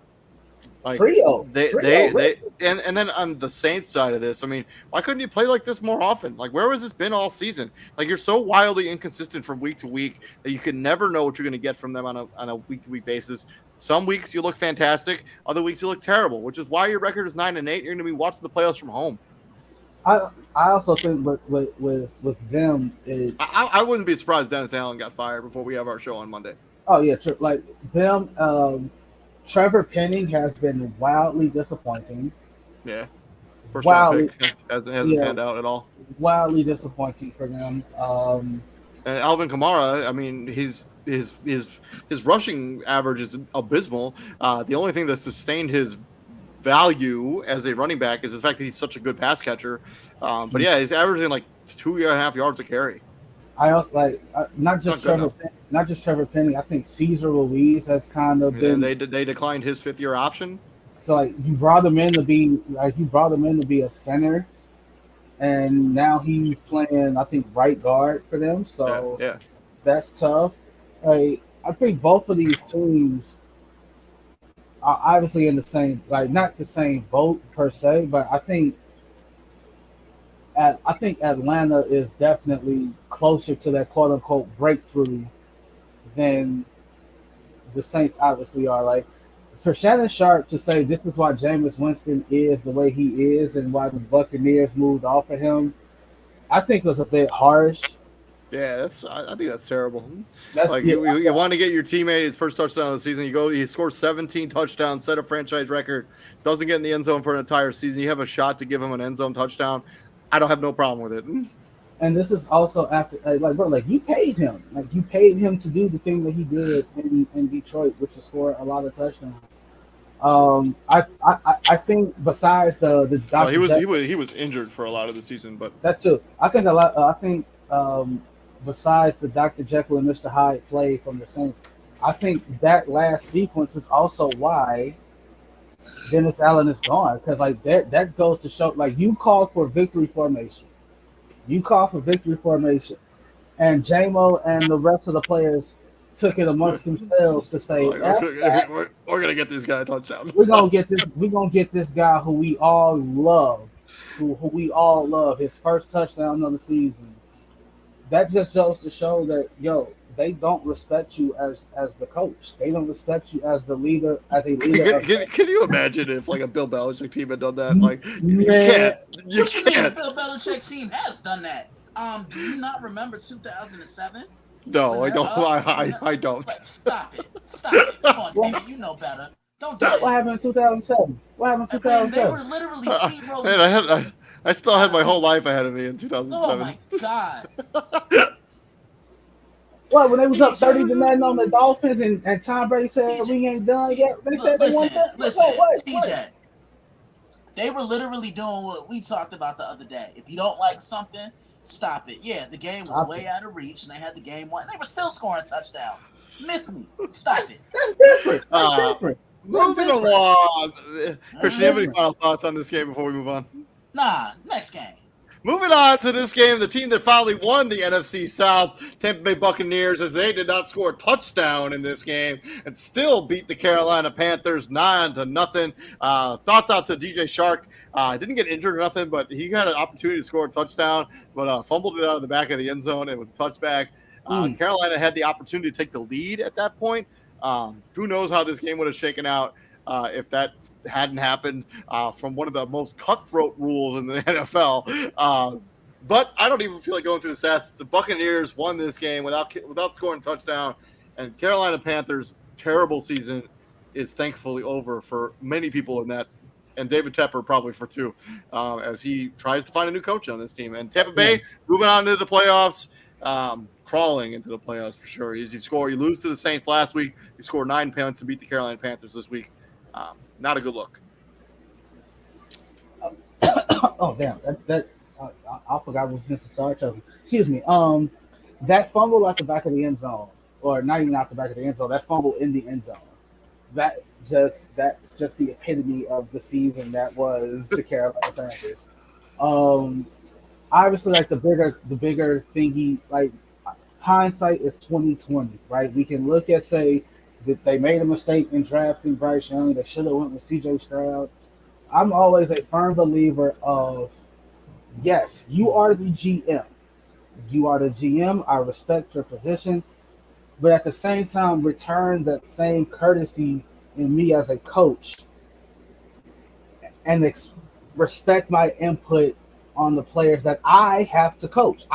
Speaker 1: Like
Speaker 3: trio.
Speaker 1: And then on the Saints side of this, I mean, why couldn't you play like this more often? Like, where has this been all season? Like, you're so wildly inconsistent from week to week that you can never know what you're going to get from them on a week to week basis. Some weeks you look fantastic, other weeks you look terrible, which is why your record is 9-8. You're going to be watching the playoffs from home.
Speaker 3: I also think with them, it's
Speaker 1: I wouldn't be surprised Dennis Allen got fired before we have our show on Monday.
Speaker 3: Oh yeah, like them. Trevor Penning has been wildly disappointing.
Speaker 1: Yeah. First round pick hasn't panned out at all.
Speaker 3: Wildly disappointing for them.
Speaker 1: And Alvin Kamara, I mean, his rushing average is abysmal. The only thing that sustained his value as a running back is the fact that he's such a good pass catcher. But yeah, he's averaging like 2.5 yards a carry.
Speaker 3: I not just Trevor Penning. I think Cesar Ruiz has kind of been.
Speaker 1: They declined his 5th-year option.
Speaker 3: So like you brought him in to be a center, and now he's playing I think right guard for them. So
Speaker 1: yeah.
Speaker 3: That's tough. Like I think both of these teams, are obviously in the same, like not the same boat per se, but I think Atlanta is definitely closer to that quote unquote breakthrough than the Saints obviously are. Like for Shannon Sharp to say this is why Jameis Winston is the way he is and why the Buccaneers moved off of him, I think was a bit harsh.
Speaker 1: Yeah, I think that's terrible.
Speaker 3: That's
Speaker 1: Like
Speaker 3: yeah,
Speaker 1: you want to get your teammate his first touchdown of the season. He scores 17 touchdowns, set a franchise record, doesn't get in the end zone for an entire season. You have a shot to give him an end zone touchdown. I don't have no problem with it.
Speaker 3: and this is also after like bro, like you paid him to do the thing that he did in Detroit, which is score a lot of touchdowns. I think besides the
Speaker 1: Well,
Speaker 3: Dr.
Speaker 1: he was injured for a lot of the season, but
Speaker 3: that too. I think a lot. I think besides the Dr. Jekyll and Mr. Hyde play from the Saints, I think that last sequence is also why Dennis Allen is gone because like that goes to show like you call for victory formation, and JMO and the rest of the players took it amongst themselves to say,
Speaker 1: like, we're gonna get this guy a touchdown.
Speaker 3: we're gonna get this. We're gonna get this guy who we all love, who we all love. His first touchdown of the season. That just goes to show that they don't respect you as the coach. They don't respect you as the leader, as a leader.
Speaker 1: Can you imagine if like a Bill Belichick team had done that? Like
Speaker 3: Man.
Speaker 1: you
Speaker 2: What you mean?
Speaker 1: can't.
Speaker 2: Bill Belichick team has done that. Do you not remember 2007?
Speaker 1: No, I don't. I don't.
Speaker 2: Like, stop it! Come on, David, you know better. Don't do
Speaker 3: What
Speaker 2: that.
Speaker 3: happened in 2007? What happened in
Speaker 2: Man, they
Speaker 3: 2007?
Speaker 2: were literally steamrolling.
Speaker 1: Man, I still had my whole life ahead of me in 2007.
Speaker 2: Oh my god!
Speaker 3: What, when they was up 30-0 on the Dolphins and Tom Brady said we ain't done yet? They said they
Speaker 2: Listen,
Speaker 3: weren't done.
Speaker 2: listen,
Speaker 3: What?
Speaker 2: TJ. They were literally doing what we talked about the other day. If you don't like something, stop it. Yeah, the game was way out of reach, and they had the game won. They were still scoring touchdowns. Miss me. Stop it.
Speaker 3: That's different. That's different.
Speaker 1: Moving along. Christian, you have any final thoughts on this game before we move on?
Speaker 2: Nah, next game.
Speaker 1: Moving on to this game, the team that finally won the NFC South, Tampa Bay Buccaneers, as they did not score a touchdown in this game and still beat the Carolina Panthers 9-0. Thoughts out to DJ Shark. Didn't get injured or nothing, but he had an opportunity to score a touchdown, but fumbled it out of the back of the end zone. It was a touchback. Carolina had the opportunity to take the lead at that point. Who knows how this game would have shaken out if that hadn't happened from one of the most cutthroat rules in the NFL. But I don't even feel like going through the stats. The Buccaneers won this game without scoring a touchdown, and Carolina Panthers' terrible season is thankfully over for many people in that, and David Tepper probably for two, as he tries to find a new coach on this team. And Tampa Bay moving on into the playoffs, crawling into the playoffs for sure. You lose to the Saints last week. You score 9 points to beat the Carolina Panthers this week. Not a good look.
Speaker 3: Oh damn! I forgot what Vincent Sarge. Excuse me. That fumble at the back of the end zone, or not even out the back of the end zone. That fumble in the end zone. That's just the epitome of the season that was the Carolina Panthers. Obviously, like the bigger thingy, like hindsight is 2020, right? We can look at say that they made a mistake in drafting Bryce Young. They should have went with CJ Stroud. I'm always a firm believer of, yes, you are the GM. You are the GM. I respect your position. But at the same time, return that same courtesy in me as a coach and respect my input on the players that I have to coach.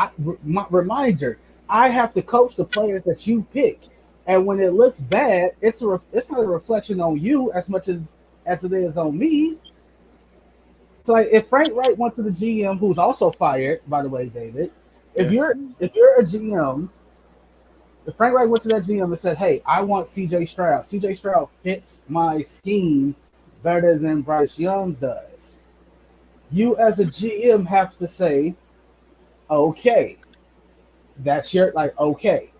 Speaker 3: Reminder, I have to coach the players that you pick. And when it looks bad, it's not a reflection on you as much as it is on me. So like, if Frank Wright went to the GM, who's also fired, by the way, David, if you're a GM, if Frank Wright went to that GM and said, "Hey, I want CJ Stroud. CJ Stroud fits my scheme better than Bryce Young does," you as a GM have to say, "Okay, okay,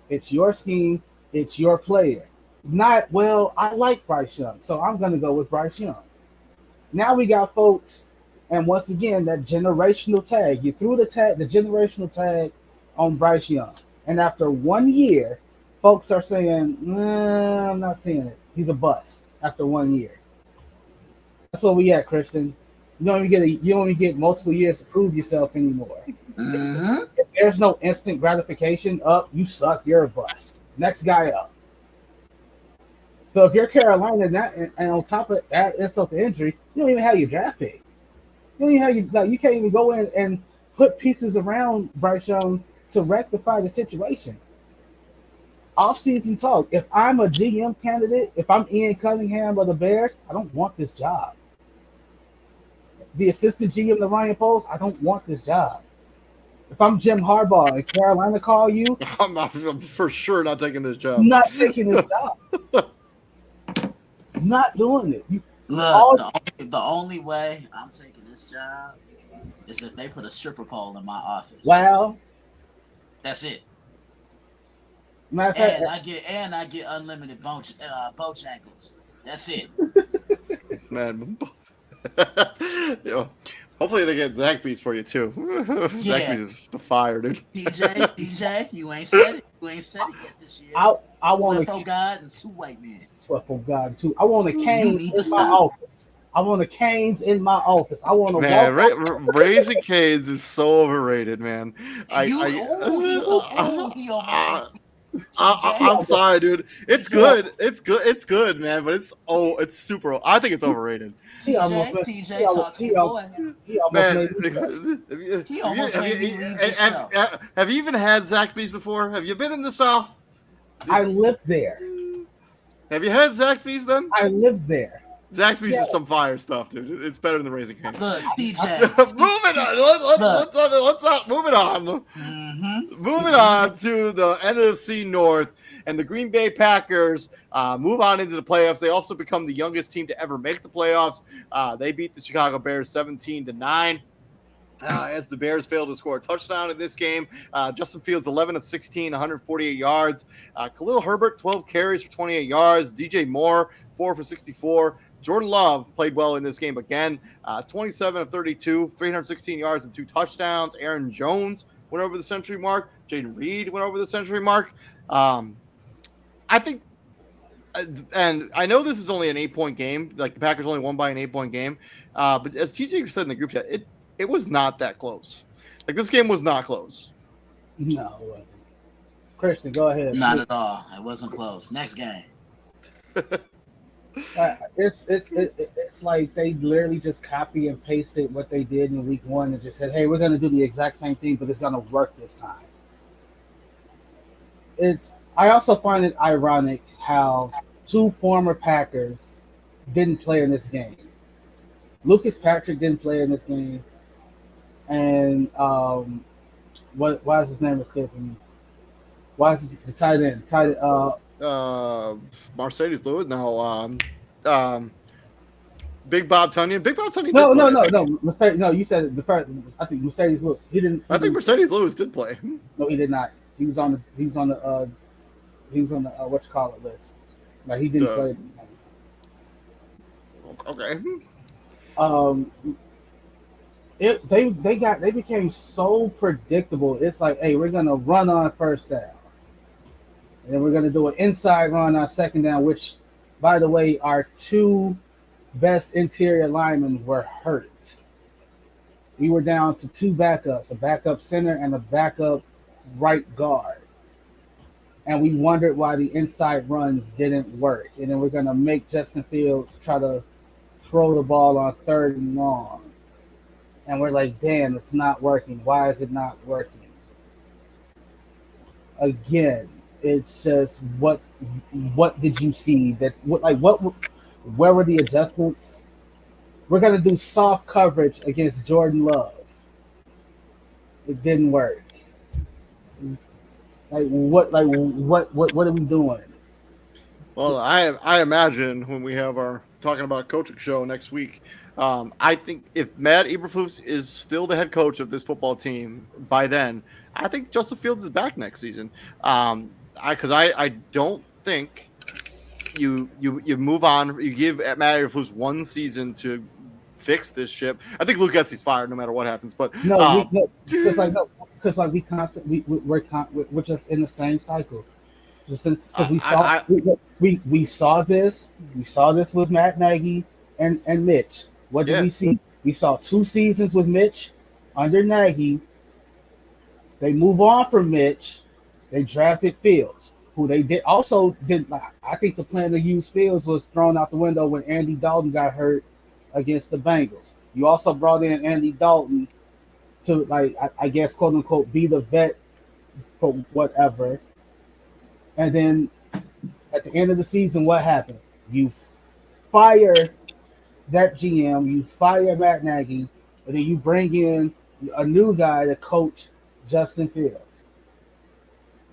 Speaker 3: it's your scheme." It's your player. Not, well, I like Bryce Young, so I'm going to go with Bryce Young. Now we got folks, and once again, that generational tag. You threw the generational tag on Bryce Young. And after 1 year, folks are saying, nah, I'm not seeing it. He's a bust. after 1 year. That's what we at, Christian. You don't even get multiple years to prove yourself anymore.
Speaker 2: Mm-hmm.
Speaker 3: If there's no instant gratification, up, you suck, you're a bust. Next guy up. So if you're Carolina and on top of that insult to injury, you don't even have your draft pick. You don't even have you can't even go in and put pieces around Bryce Young to rectify the situation. Off-season talk. If I'm a GM candidate, if I'm Ian Cunningham of the Bears, I don't want this job. The assistant GM to Ryan Poles, I don't want this job. If I'm Jim Harbaugh and Carolina call you,
Speaker 1: I'm for sure not taking this job.
Speaker 3: I'm not taking this job. Not doing it.
Speaker 2: Look, the only way I'm taking this job is if they put a stripper pole in my office.
Speaker 3: Wow.
Speaker 2: That's it.
Speaker 3: Matter of fact,
Speaker 2: I get unlimited Bojangles. That's it.
Speaker 1: Man. Yeah. Hopefully they get Zaxby's for you too.
Speaker 2: Yeah.
Speaker 1: Zaxby's is the fire, dude.
Speaker 2: TJ, you ain't said it. You ain't said it yet this year.
Speaker 3: I want
Speaker 2: a God and 2 white men.
Speaker 3: Swear for God too. I want a cane in my office. I want a canes in my office. I want to
Speaker 1: Raising Canes is so overrated, man.
Speaker 2: I'm
Speaker 1: sorry, dude. It's good. It's good. It's good, man. But it's super. I think it's overrated.
Speaker 2: TJ, talk to your boy. He almost made me leave this show.
Speaker 1: Have you even had Zaxby's before? Have you been in the South?
Speaker 3: I lived there.
Speaker 1: Have you had Zaxby's then?
Speaker 3: I lived there.
Speaker 1: Zaxby's is some fire stuff, dude. It's better than the Raising Cane's.
Speaker 2: Look, TJ.
Speaker 1: Moving on. Let's not. Moving on.
Speaker 2: Mm-hmm.
Speaker 1: Moving on to the NFC North, and the Green Bay Packers move on into the playoffs. They also become the youngest team to ever make the playoffs. They beat the Chicago Bears 17-9. As the Bears failed to score a touchdown in this game. Justin Fields, 11 of 16, 148 yards. Khalil Herbert, 12 carries for 28 yards. DJ Moore, 4 for 64. Jordan Love played well in this game again. 27 of 32, 316 yards and 2 touchdowns. Aaron Jones went over the century mark. Jaden Reed went over the century mark. I think, and I know this is only an 8-point game. Like the Packers only won by an 8-point game. But as TJ said in the group chat, it was not that close. Like this game was not close.
Speaker 3: No, it wasn't. Christian, go ahead.
Speaker 2: Not at all. It wasn't close. Next game.
Speaker 3: It's like they literally just copy and pasted what they did in week 1 and just said, "Hey, we're going to do the exact same thing, but it's going to work this time." I also find it ironic how 2 former Packers didn't play in this game. Lucas Patrick didn't play in this game. And why is his name escaping me? Why is the tight end?
Speaker 1: Mercedes Lewis? No. Big Bob Tunyon. Big Bob Tunyon.
Speaker 3: No. Mercedes, no, you said it the first. I think Mercedes Lewis. I think
Speaker 1: Mercedes Lewis did play.
Speaker 3: No, he did not. He was on the what you call it list. Like he didn't play.
Speaker 1: Okay.
Speaker 3: They became so predictable. It's like, hey, we're gonna run on first down, and then we're gonna do an inside run on second down. Which, by the way, our 2 best interior linemen were hurt. We were down to 2 backups, a backup center and a backup right guard, and we wondered why the inside runs didn't work. And then we're gonna make Justin Fields try to throw the ball on 3rd and long. And we're like, damn, it's not working. Why is it not working? Again, it's just what did you see? Where were the adjustments? We're gonna do soft coverage against Jordan Love. It didn't work. What are we doing?
Speaker 1: Well, I imagine when we have our talking about coaching show next week, I think if Matt Eberflus is still the head coach of this football team by then, I think Justin Fields is back next season. Because I don't think you move on. You give Matt Eberflus 1 season to fix this ship. I think Luke Getsy's fired no matter what happens. But
Speaker 3: because we're just in the same cycle. Just because
Speaker 1: I
Speaker 3: we saw this with Matt Nagy and Mitch. What did
Speaker 1: yeah.
Speaker 3: we see? We saw 2 seasons with Mitch under Nagy. They move on from Mitch. They drafted Fields, who they did also did. I think the plan to use Fields was thrown out the window when Andy Dalton got hurt against the Bengals. You also brought in Andy Dalton to, like, I guess, quote unquote, be the vet for whatever. And then at the end of the season, what happened? You fire that GM, you fire Matt Nagy, and then you bring in a new guy to coach Justin Fields.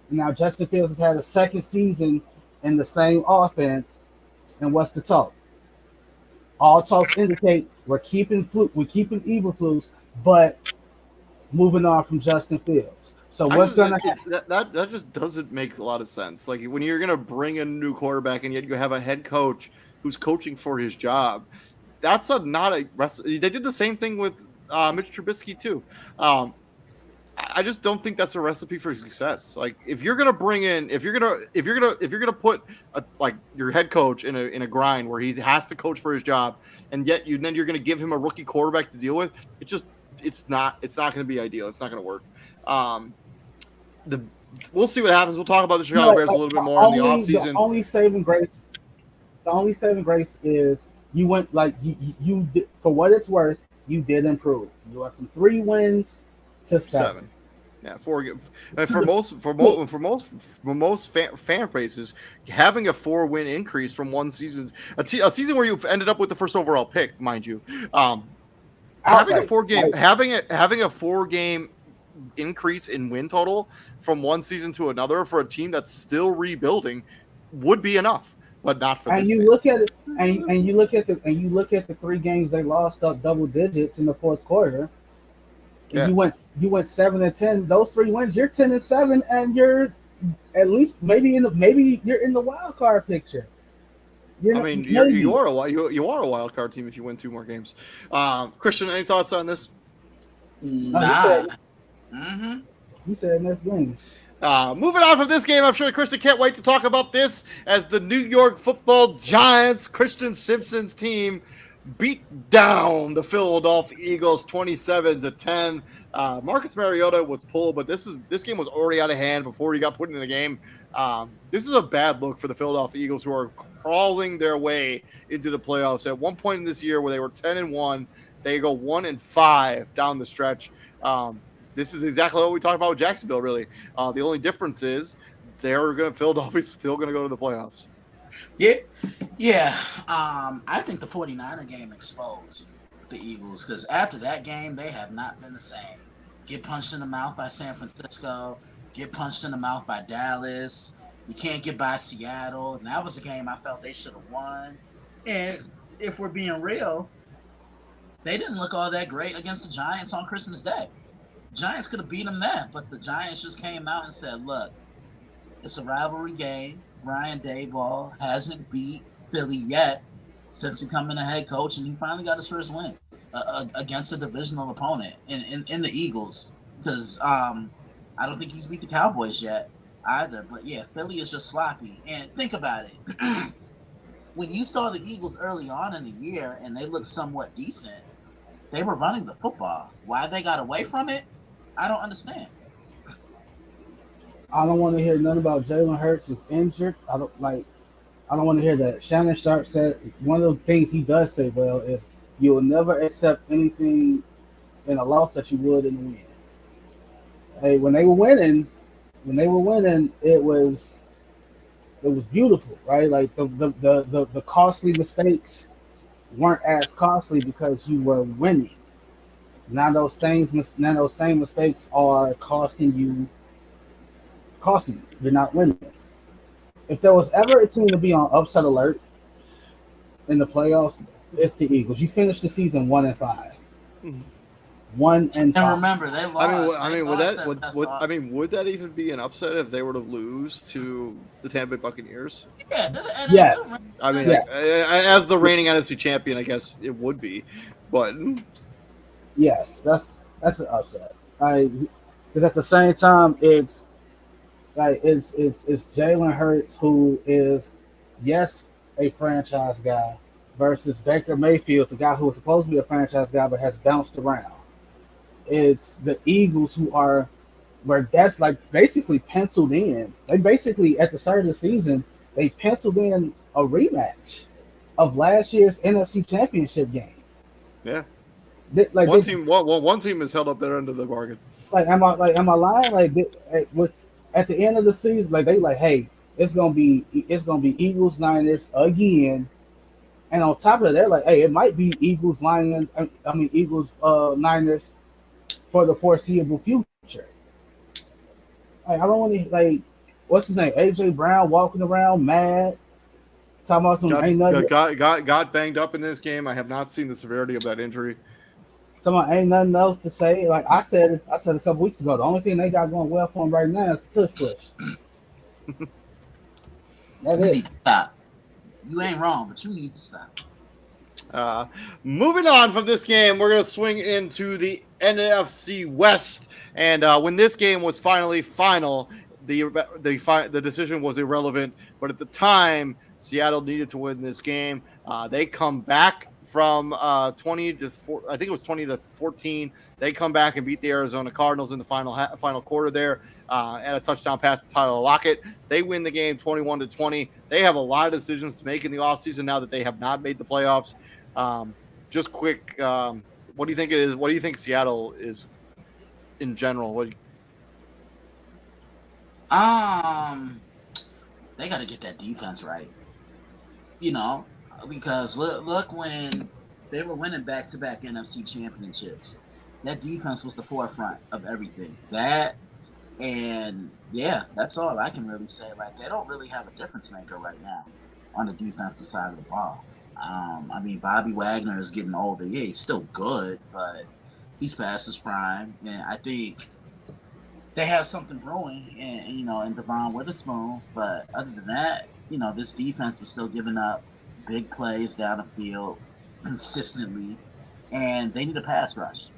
Speaker 3: Now, Justin Fields has had a second season in the same offense, and what's the talk? All talks indicate we're keeping Eberflus, but moving on from Justin Fields. So what's going to happen?
Speaker 1: That just doesn't make a lot of sense. Like, when you're going to bring in a new quarterback and yet you have a head coach who's coaching for his job, that's not a they did the same thing with Mitch Trubisky too. I just don't think that's a recipe for success. Like, if you're gonna put like your head coach in a grind where he has to coach for his job, and yet you're gonna give him a rookie quarterback to deal with, it's not gonna be ideal. It's not gonna work. We'll see what happens. We'll talk about the Chicago Bears a little bit more in the offseason.
Speaker 3: The only saving grace is you went, like, you did, for what it's worth, you did improve. You went from 3 wins to 7.
Speaker 1: Yeah, for most fan bases, having a 4-win increase from one season, a season where you've ended up with the first overall pick, mind you, having a 4-game increase in win total from one season to another for a team that's still rebuilding would be enough, but not for.
Speaker 3: And
Speaker 1: this
Speaker 3: you look at it, and you look at the 3 games they lost up double digits in the fourth quarter. Yeah. You went 7-10. Those 3 wins, you're 10-7, and you're at least maybe you're in the wild card picture.
Speaker 1: You are a wild card team if you win 2 more games. Christian, any thoughts on this?
Speaker 2: Nah.
Speaker 3: He said next game.
Speaker 1: Moving on from this game, I'm sure Christian can't wait to talk about this as the New York Football Giants, Christian Simpson's team, beat down the Philadelphia Eagles 27-10. Marcus Mariota was pulled, but this game was already out of hand before he got put in the game. This is a bad look for the Philadelphia Eagles, who are crawling their way into the playoffs. At one point in this year where they were 10-1, they go 1-5 down the stretch. This is exactly what we talked about with Jacksonville, really. The only difference is Philadelphia's still going to go to the playoffs.
Speaker 2: Yeah. I think the 49er game exposed the Eagles, because after that game, they have not been the same. Get punched in the mouth by San Francisco, get punched in the mouth by Dallas. You can't get by Seattle. And that was a game I felt they should have won. And if we're being real, they didn't look all that great against the Giants on Christmas Day. Giants could have beat them then, but the Giants just came out and said, look, it's a rivalry game. Ryan Daboll hasn't beat Philly yet since becoming a head coach, and he finally got his first win against a divisional opponent in the Eagles, because I don't think he's beat the Cowboys yet either. But yeah, Philly is just sloppy. And think about it. When you saw the Eagles early on in the year and they looked somewhat decent, they were running the football. Why they got away from it, I don't understand.
Speaker 3: I don't want to hear nothing about Jalen Hurts is injured. I don't want to hear that. Shannon Sharp said one of the things he does say well is you'll never accept anything in a loss that you would in a win. Hey, when they were winning, it was beautiful, right? Like the costly mistakes weren't as costly because you were winning. Now those same mistakes are costing you. You're not winning. If there was ever a team to be on upset alert in the playoffs, it's the Eagles. You finished the season 1-5. 1-5.
Speaker 2: And remember, they lost.
Speaker 1: Would that even be an upset if they were to lose to the Tampa Bay Buccaneers?
Speaker 2: Yeah.
Speaker 3: Yes.
Speaker 1: As the reigning NFC champion, I guess it would be, but
Speaker 3: yes, that's an upset. Because at the same time, it's like it's Jalen Hurts who is, yes, a franchise guy versus Baker Mayfield, the guy who was supposed to be a franchise guy but has bounced around. It's the Eagles who are where that's like basically penciled in. They basically at the start of the season they penciled in a rematch of last year's NFC Championship game.
Speaker 1: Yeah.
Speaker 3: Like
Speaker 1: One
Speaker 3: they,
Speaker 1: team, one team has held up their end of the bargain.
Speaker 3: am I lying? With at the end of the season, like they like, hey, it's gonna be Eagles Niners again, and on top of that, they're like, hey, it might be Eagles Lions. I mean Eagles Niners for the foreseeable future. Like I don't want to like what's his name, AJ Brown walking around mad, talking about some ain't nothing.
Speaker 1: Got banged up in this game. I have not seen the severity of that injury.
Speaker 3: Someone ain't nothing else to say. Like I said a couple weeks ago, the only thing they got going well for him right now is the tush push. That's
Speaker 2: You
Speaker 3: it.
Speaker 2: need to stop. You ain't wrong, but you need to stop.
Speaker 1: Moving on from this game, we're going to swing into the NFC West. And when this game was finally final, the decision was irrelevant. But at the time, Seattle needed to win this game. They come back from 20 to 4, I think it was 20 to 14. They come back and beat the Arizona Cardinals in the final quarter there, and a touchdown pass to Tyler Lockett. They win the game 21 to 20. They have a lot of decisions to make in the offseason now that they have not made the playoffs. Just quick, what do you think it is? What do you think Seattle is in general?
Speaker 2: They got to get that defense right. You know, because look when they were winning back-to-back NFC championships, that defense was the forefront of everything. That and yeah, that's all I can really say. Like they don't really have a difference maker right now on the defensive side of the ball. I mean, Bobby Wagner is getting older. Yeah, he's still good, but he's past his prime, and I think they have something brewing, in Devon Witherspoon. But other than that, this defense was still giving up big plays down the field consistently, and they need a pass rush.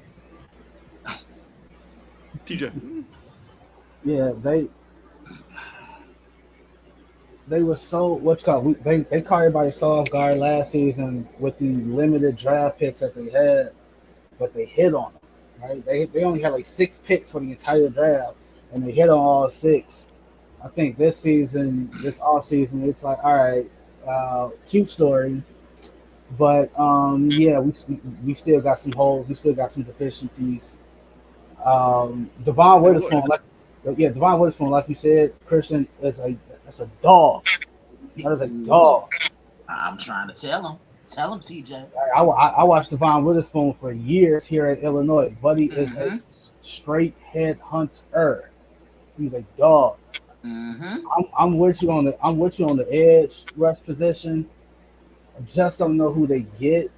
Speaker 1: TJ.
Speaker 3: Yeah, they were so what's called. They caught everybody so off guard last season with the limited draft picks that they had, but they hit on them. Right? They only had like 6 picks for the entire draft, and they hit on all 6. I think this season, this off season, it's like all right, cute story, but yeah, we still got some holes. We still got some deficiencies. Devon Witherspoon, Devon Witherspoon, like you said, Christian is that's a dog. That is a dog.
Speaker 2: I'm trying to tell him. Tell him, TJ.
Speaker 3: I watched Devon Witherspoon for years here at Illinois. Buddy is a straight head hunter. He's a dog. I'm with you on the edge rush position. I just don't know who they get,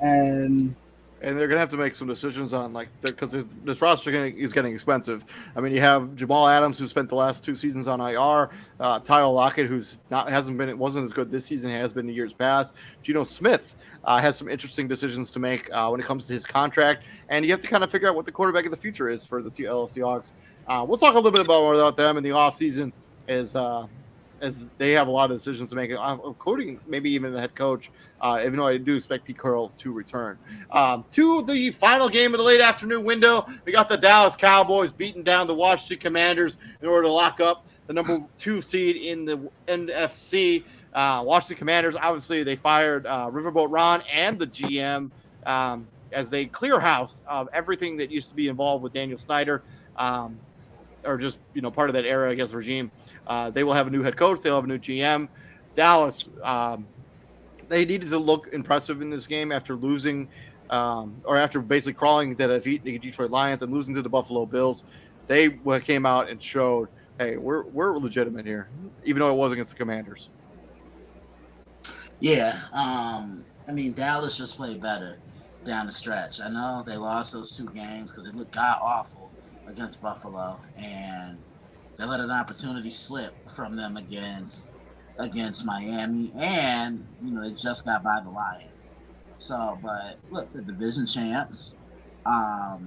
Speaker 3: and
Speaker 1: they're gonna have to make some decisions on because this roster is getting expensive. I mean, you have Jamal Adams, who spent the last 2 seasons on IR. Tyler Lockett, who's wasn't as good this season, has been in years past. Geno Smith has some interesting decisions to make when it comes to his contract, and you have to kind of figure out what the quarterback of the future is for the Seattle Seahawks. We'll talk a little bit more about them in the offseason as they have a lot of decisions to make, including maybe even the head coach, even though I do expect Pete Carroll to return. To the final game of the late afternoon window, we got the Dallas Cowboys beating down the Washington Commanders in order to lock up the number 2 seed in the NFC. Washington Commanders, obviously, they fired Riverboat Ron and the GM as they clear house of everything that used to be involved with Daniel Snyder. Or just part of that era, I guess, regime. They will have a new head coach. They'll have a new GM. Dallas, they needed to look impressive in this game after losing, or after basically crawling to defeat the Detroit Lions and losing to the Buffalo Bills. They came out and showed, hey, we're legitimate here, even though it was against the Commanders.
Speaker 2: Yeah, I mean, Dallas just played better down the stretch. I know they lost those 2 games because they looked god awful against Buffalo, and they let an opportunity slip from them against Miami, and they just got by the Lions. So, but look, the division champs. To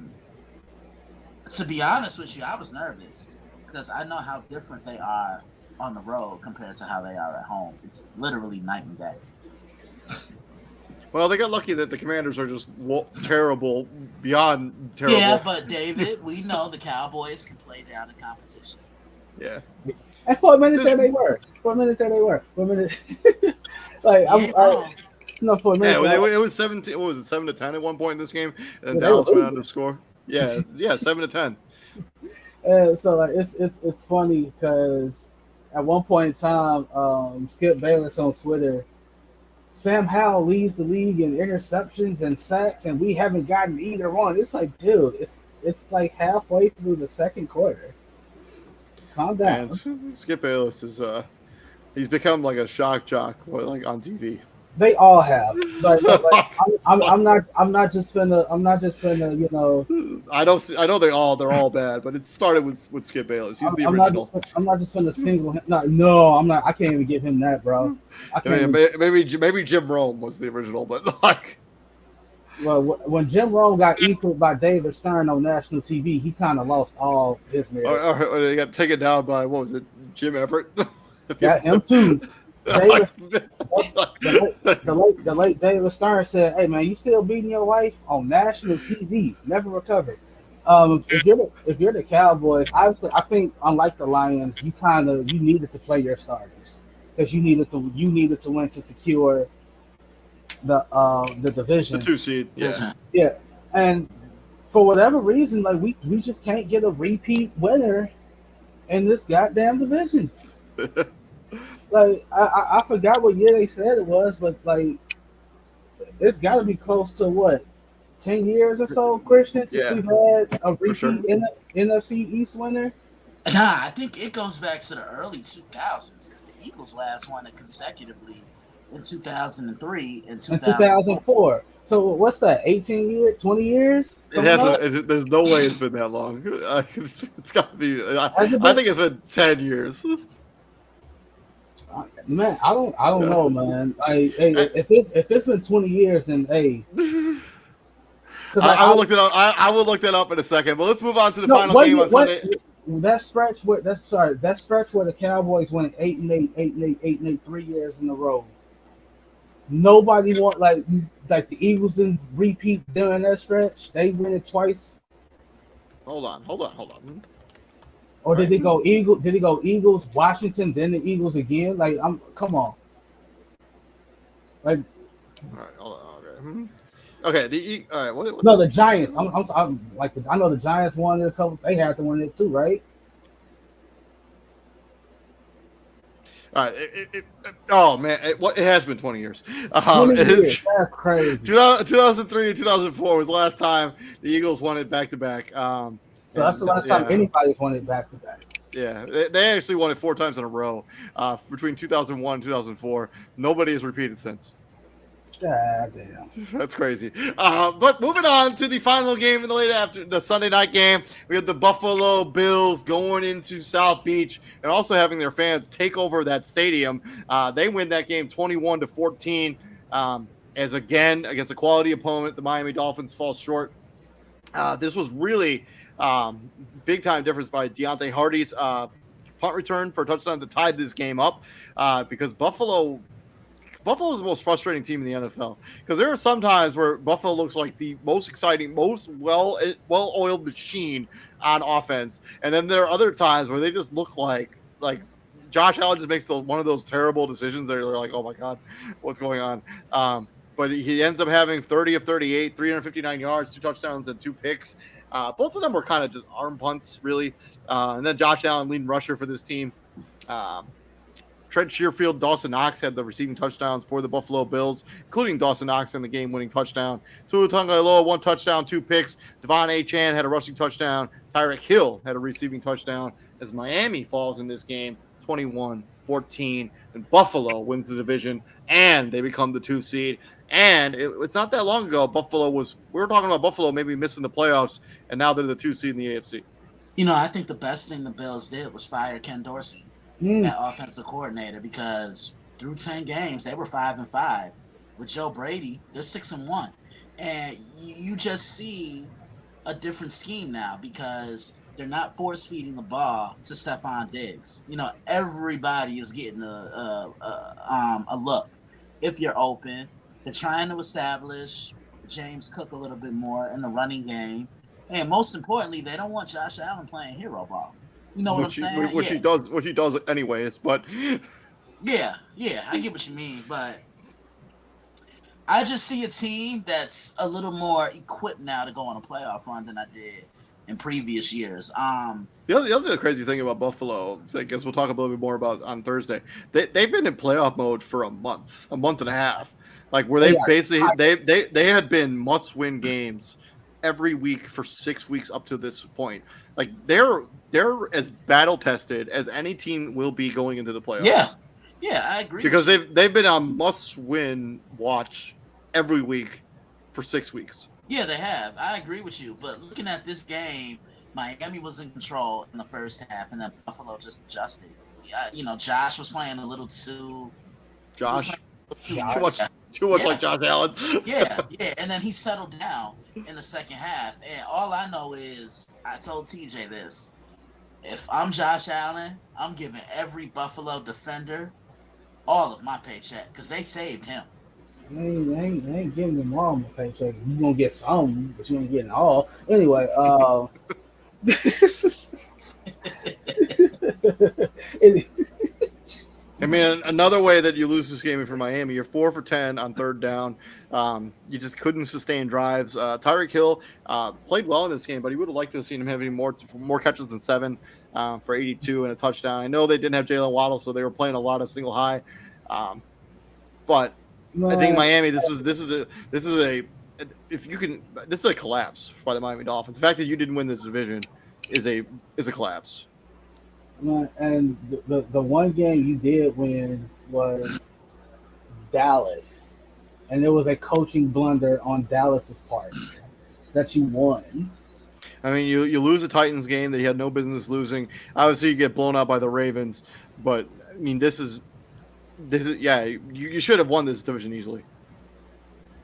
Speaker 2: be honest with you, I was nervous because I know how different they are on the road compared to how they are at home. It's literally night and day.
Speaker 1: Well, they got lucky that the Commanders are just terrible, beyond terrible.
Speaker 2: Yeah, but David, we know the Cowboys can play down the competition.
Speaker 1: Yeah.
Speaker 3: And for a minute there they were. For a minute, like for a minute.
Speaker 1: Yeah, it was 17. What was it, 7-10 at one point in this game? And
Speaker 3: Yeah,
Speaker 1: Dallas went on to score. Yeah, 7-10.
Speaker 3: So like it's funny because at one point in time, Skip Bayless on Twitter, Sam Howell leads the league in interceptions and sacks, and we haven't gotten either one. It's like, dude, it's like halfway through the second quarter. Calm down.
Speaker 1: And Skip Bayless is he's become like a shock jock, like on TV.
Speaker 3: They all have, but like, I'm not just finna, you know.
Speaker 1: I know they're all bad, but it started with Skip Bayless. He's the original.
Speaker 3: I'm not just finna single him. No, I'm not. I can't even give him that, bro.
Speaker 1: Maybe Jim Rome was the original, but like.
Speaker 3: Well, when Jim Rome got equaled by David Stern on national TV, he kind of lost all his merit.
Speaker 1: Or he got taken down by, what was it, Jim Everett?
Speaker 3: Yeah, him too. David, the late David Stern said, "Hey man, you still beating your wife on national TV? Never recovered." If you're the Cowboys, obviously, I think unlike the Lions, you needed to play your starters because you needed to win to secure the division,
Speaker 1: the 2 seed.
Speaker 3: Yeah, and for whatever reason, like we just can't get a repeat winner in this goddamn division. Like I forgot what year they said it was, but like it's got to be close to what 10 years or so, Christian, since we've had a repeat in the NFC East winner.
Speaker 2: Nah, I think it goes back to the early 2000s because the Eagles last won it consecutively in 2003 and
Speaker 3: 2004. So what's that? 18 years, 20 years?
Speaker 1: There's no way it's been that long. It's got to be. I think it's been 10 years.
Speaker 3: Man, I don't know, man. If it's been 20 years, then hey.
Speaker 1: I will look that up. I will look that up in a second. But let's move on to the final game on Sunday.
Speaker 3: That stretch where the Cowboys went 8-8, 3 years in a row. Nobody want like the Eagles didn't repeat during that stretch. They win it twice.
Speaker 1: Hold on.
Speaker 3: Or did they go Eagles? Did he go Eagles, Washington, then the Eagles again? Like, come on. Like,
Speaker 1: all right, hold on. Okay. All right. What,
Speaker 3: no, the Giants. I'm like, I know the Giants won it a couple. They had to win it too, right?
Speaker 1: All right. Oh man, it has been 20 years.
Speaker 3: 20 years. That's crazy.
Speaker 1: 2003 and 2004 was the last time the Eagles won it back to back.
Speaker 3: So that's the last time anybody's won it back to back.
Speaker 1: Yeah, they actually won it 4 times in a row between 2001 and 2004. Nobody has repeated since.
Speaker 3: God damn.
Speaker 1: That's crazy. But moving on to the final game in the Sunday night game, we have the Buffalo Bills going into South Beach and also having their fans take over that stadium. They win that game 21-14. As again against a quality opponent, the Miami Dolphins fall short. This was really big time difference by Deontay Hardy's punt return for a touchdown that tied this game up because Buffalo is the most frustrating team in the NFL because there are some times where Buffalo looks like the most exciting, most well-oiled machine on offense, and then there are other times where they just look like Josh Allen just makes one of those terrible decisions that you're like, oh my god, what's going on? But he ends up having 30 of 38, 359 yards, 2 touchdowns, and 2 picks. Both of them were kind of just arm punts, really. And then Josh Allen, leading rusher for this team. Trent Sherfield, Dawson Knox had the receiving touchdowns for the Buffalo Bills, including Dawson Knox in the game-winning touchdown. Tua Tagovailoa, 1 touchdown, 2 picks. Devon Achane had a rushing touchdown. Tyreek Hill had a receiving touchdown as Miami falls in this game 21-14. And Buffalo wins the division, and they become the 2 seed. And it's not that long ago, we were talking about Buffalo maybe missing the playoffs, and now they're the 2 seed in the AFC.
Speaker 2: You know, I think the best thing the Bills did was fire Ken Dorsey, that offensive coordinator, because through 10 games, they were 5-5. With Joe Brady, they're 6-1. And you just see a different scheme now because they're not force feeding the ball to Stephon Diggs. Everybody is getting a look if you're open. They're trying to establish James Cook a little bit more in the running game, and most importantly, they don't want Josh Allen playing hero ball. You know what I'm saying?
Speaker 1: Which he does anyways. But
Speaker 2: yeah, I get what you mean, but I just see a team that's a little more equipped now to go on a playoff run than I did in previous years.
Speaker 1: The other crazy thing about Buffalo, I guess we'll talk a little bit more about on Thursday. They've been in playoff mode for a month and a half, like where they basically they had been must-win games every week for 6 weeks up to this point. Like they're as battle tested as any team will be going into the playoffs.
Speaker 2: Yeah, I agree.
Speaker 1: Because they've been on must-win watch every week for 6 weeks.
Speaker 2: Yeah, they have. I agree with you. But looking at this game, Miami was in control in the first half, and then Buffalo just adjusted. Josh was playing a little too.
Speaker 1: Too much like Josh Allen.
Speaker 2: yeah, and then he settled down in the second half. And all I know is, I told TJ this: if I'm Josh Allen, I'm giving every Buffalo defender all of my paycheck because they saved him.
Speaker 3: I ain't giving them all my paycheck. You gonna get some, but you ain't getting all. Anyway,
Speaker 1: I mean, another way that you lose this game for Miami, you're 4 for 10 on third down. You just couldn't sustain drives. Tyreek Hill played well in this game, but he would have liked to have seen him having more catches than 7 for 82 and a touchdown. I know they didn't have Jalen Waddle, so they were playing a lot of single high. But I think Miami, this is a collapse by the Miami Dolphins. The fact that you didn't win this division is a collapse.
Speaker 3: And the one game you did win was Dallas, and it was a coaching blunder on Dallas's part that you won.
Speaker 1: I mean, you lose a Titans game that you had no business losing. Obviously, you get blown out by the Ravens, but I mean, this is you should have won this division easily.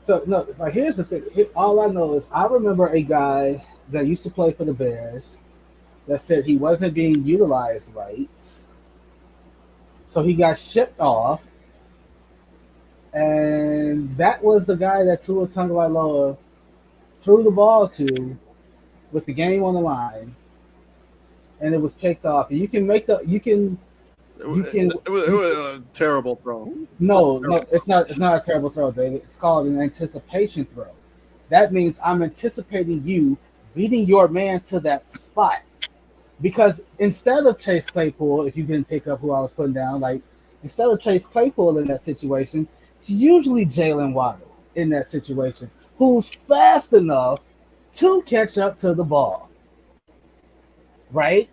Speaker 3: So no, like here's the thing. All I know is I remember a guy that used to play for the Bears that said he wasn't being utilized right. So he got shipped off. And that was the guy that Tua Tagovailoa threw the ball to with the game on the line. And it was picked off. And it
Speaker 1: was a terrible throw.
Speaker 3: No, it's not a terrible throw, David. It's called an anticipation throw. That means I'm anticipating you beating your man to that spot. Because instead of Chase Claypool, if you didn't pick up who I was putting down, like instead of Chase Claypool in that situation, it's usually Jalen Waddle in that situation, who's fast enough to catch up to the ball. Right?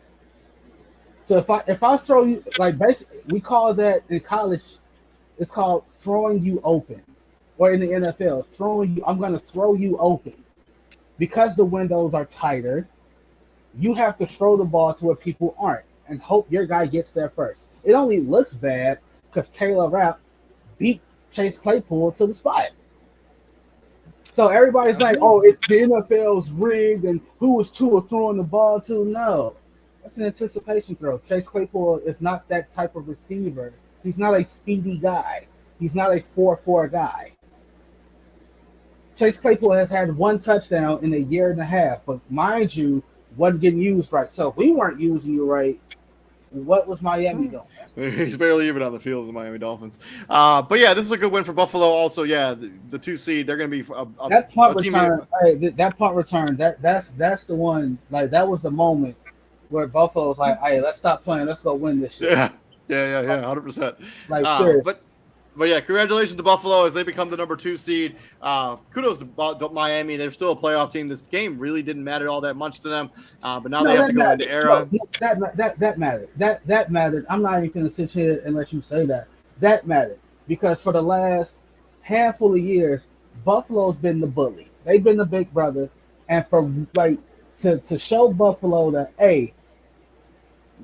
Speaker 3: So if I throw you, like basically we call that in college, it's called throwing you open. Or in the NFL, I'm gonna throw you open. Because the windows are tighter, you have to throw the ball to where people aren't and hope your guy gets there first. It only looks bad because Taylor Rapp beat Chase Claypool to the spot. So everybody's like, oh, the NFL's rigged and who was Tua throwing the ball to? No, that's an anticipation throw. Chase Claypool is not that type of receiver. He's not a speedy guy. He's not a 4-4 guy. Chase Claypool has had 1 touchdown in a year and a half, but mind you, wasn't getting used right. So if we weren't using you right, what was Miami doing?
Speaker 1: He's barely even on the field of the Miami Dolphins. But yeah, this is a good win for Buffalo. Also, yeah, the 2 seed, they're going to be
Speaker 3: that punt return. That punt return. That's the one. Like that was the moment where Buffalo was like, "Hey, let's stop playing. Let's go win this shit."
Speaker 1: Yeah, 100%.
Speaker 3: Like seriously.
Speaker 1: But yeah, congratulations to Buffalo as they become the number 2 seed. Kudos to Miami. They're still a playoff team. This game really didn't matter all that much to them. But now they have to go into era.
Speaker 3: That mattered. That mattered. I'm not even going to sit here and let you say that. That mattered. Because for the last handful of years, Buffalo's been the bully. They've been the big brother. And for to show Buffalo that, hey,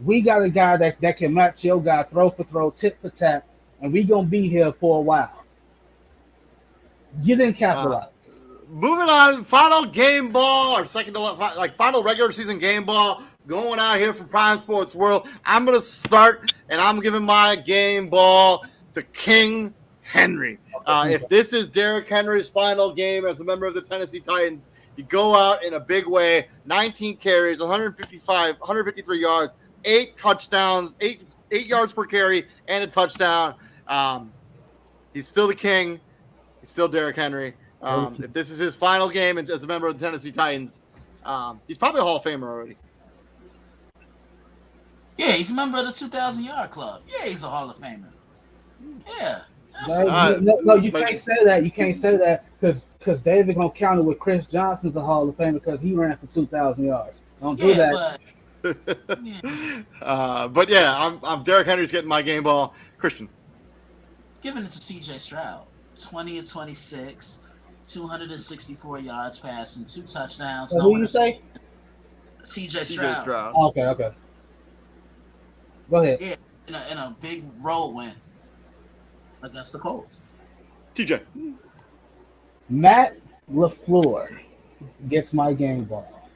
Speaker 3: we got a guy that can match your guy throw for throw, tip for tap, and we gonna be here for a while. You didn't capitalize.
Speaker 1: moving on, final game ball, or final regular season game ball going out here from Prime Sports World. I'm going to start, and I'm giving my game ball to King Henry. If this is Derrick Henry's final game as a member of the Tennessee Titans, you go out in a big way. 19 carries, 153 yards, 8 touchdowns, 8 yards per carry, and a touchdown. He's still the king. He's still Derrick Henry. If this is his final game as a member of the Tennessee Titans, he's probably a Hall of Famer already.
Speaker 2: Yeah, he's a member of the 2,000-yard club. Yeah, he's a Hall of Famer. Yeah.
Speaker 3: No, you can't say that. You can't say that because David gonna counter with Chris Johnson's a Hall of Famer because he ran for 2,000 yards. Don't do that.
Speaker 1: But yeah, I'm Derrick Henry's getting my game ball. Christian,
Speaker 2: giving it to C.J. Stroud. 20 and 26, 264 yards passing, 2 touchdowns.
Speaker 3: Who you say?
Speaker 2: C.J. Stroud.
Speaker 3: Oh, okay. Go ahead.
Speaker 2: Yeah, in a big road win against the Colts.
Speaker 1: TJ.
Speaker 3: Matt LaFleur gets my game ball.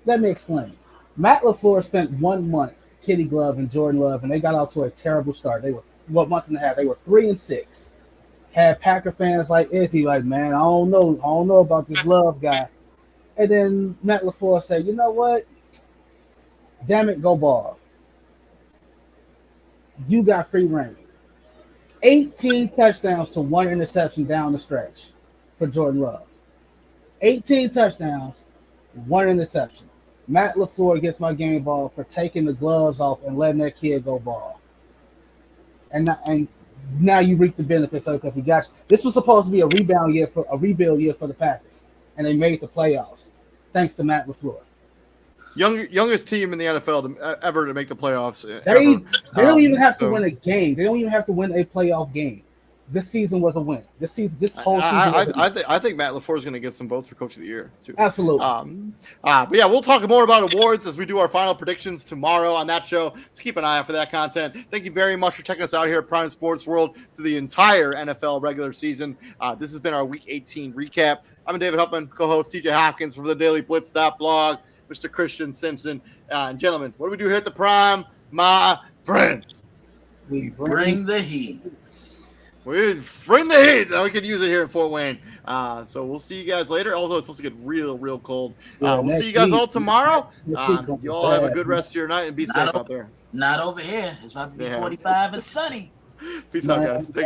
Speaker 3: Let me explain. Matt LaFleur spent 1 month, Kitty Glove and Jordan Love, and they got out to a terrible start. They were, month and a half? They were 3-6. Had Packer fans like Izzy, like, man, I don't know about this Love guy. And then Matt LaFleur said, you know what? Damn it, go ball. You got free reign. 18 touchdowns to 1 interception down the stretch for Jordan Love. 18 touchdowns, 1 interception. Matt LaFleur gets my game ball for taking the gloves off and letting that kid go ball. And now you reap the benefits of it because he got you. This was supposed to be a rebuild year for the Packers, and they made the playoffs thanks to Matt LaFleur.
Speaker 1: Youngest team in the NFL ever to make the playoffs.
Speaker 3: They don't even have to win a game. They don't even have to win a playoff game. This season was a win. This whole season.
Speaker 1: I think Matt LaFleur is going to get some votes for Coach of the Year too.
Speaker 3: Absolutely.
Speaker 1: But yeah, we'll talk more about awards as we do our final predictions tomorrow on that show. So keep an eye out for that content. Thank you very much for checking us out here at Prime Sports World through the entire NFL regular season. This has been our Week 18 recap. I'm David Huffman, co-host TJ Hopkins from the Daily Blitz blog. Mr. Christian Simpson. And gentlemen, what do we do here at the Prime, my friends?
Speaker 2: We bring the heat.
Speaker 1: We bring the heat. Now we can use it here in Fort Wayne. So we'll see you guys later. Although it's supposed to get real cold. We'll see you guys all tomorrow. You all have a good rest of your night and be safe out there.
Speaker 2: Not over here. It's about to be 45 and sunny.
Speaker 1: Peace out, guys.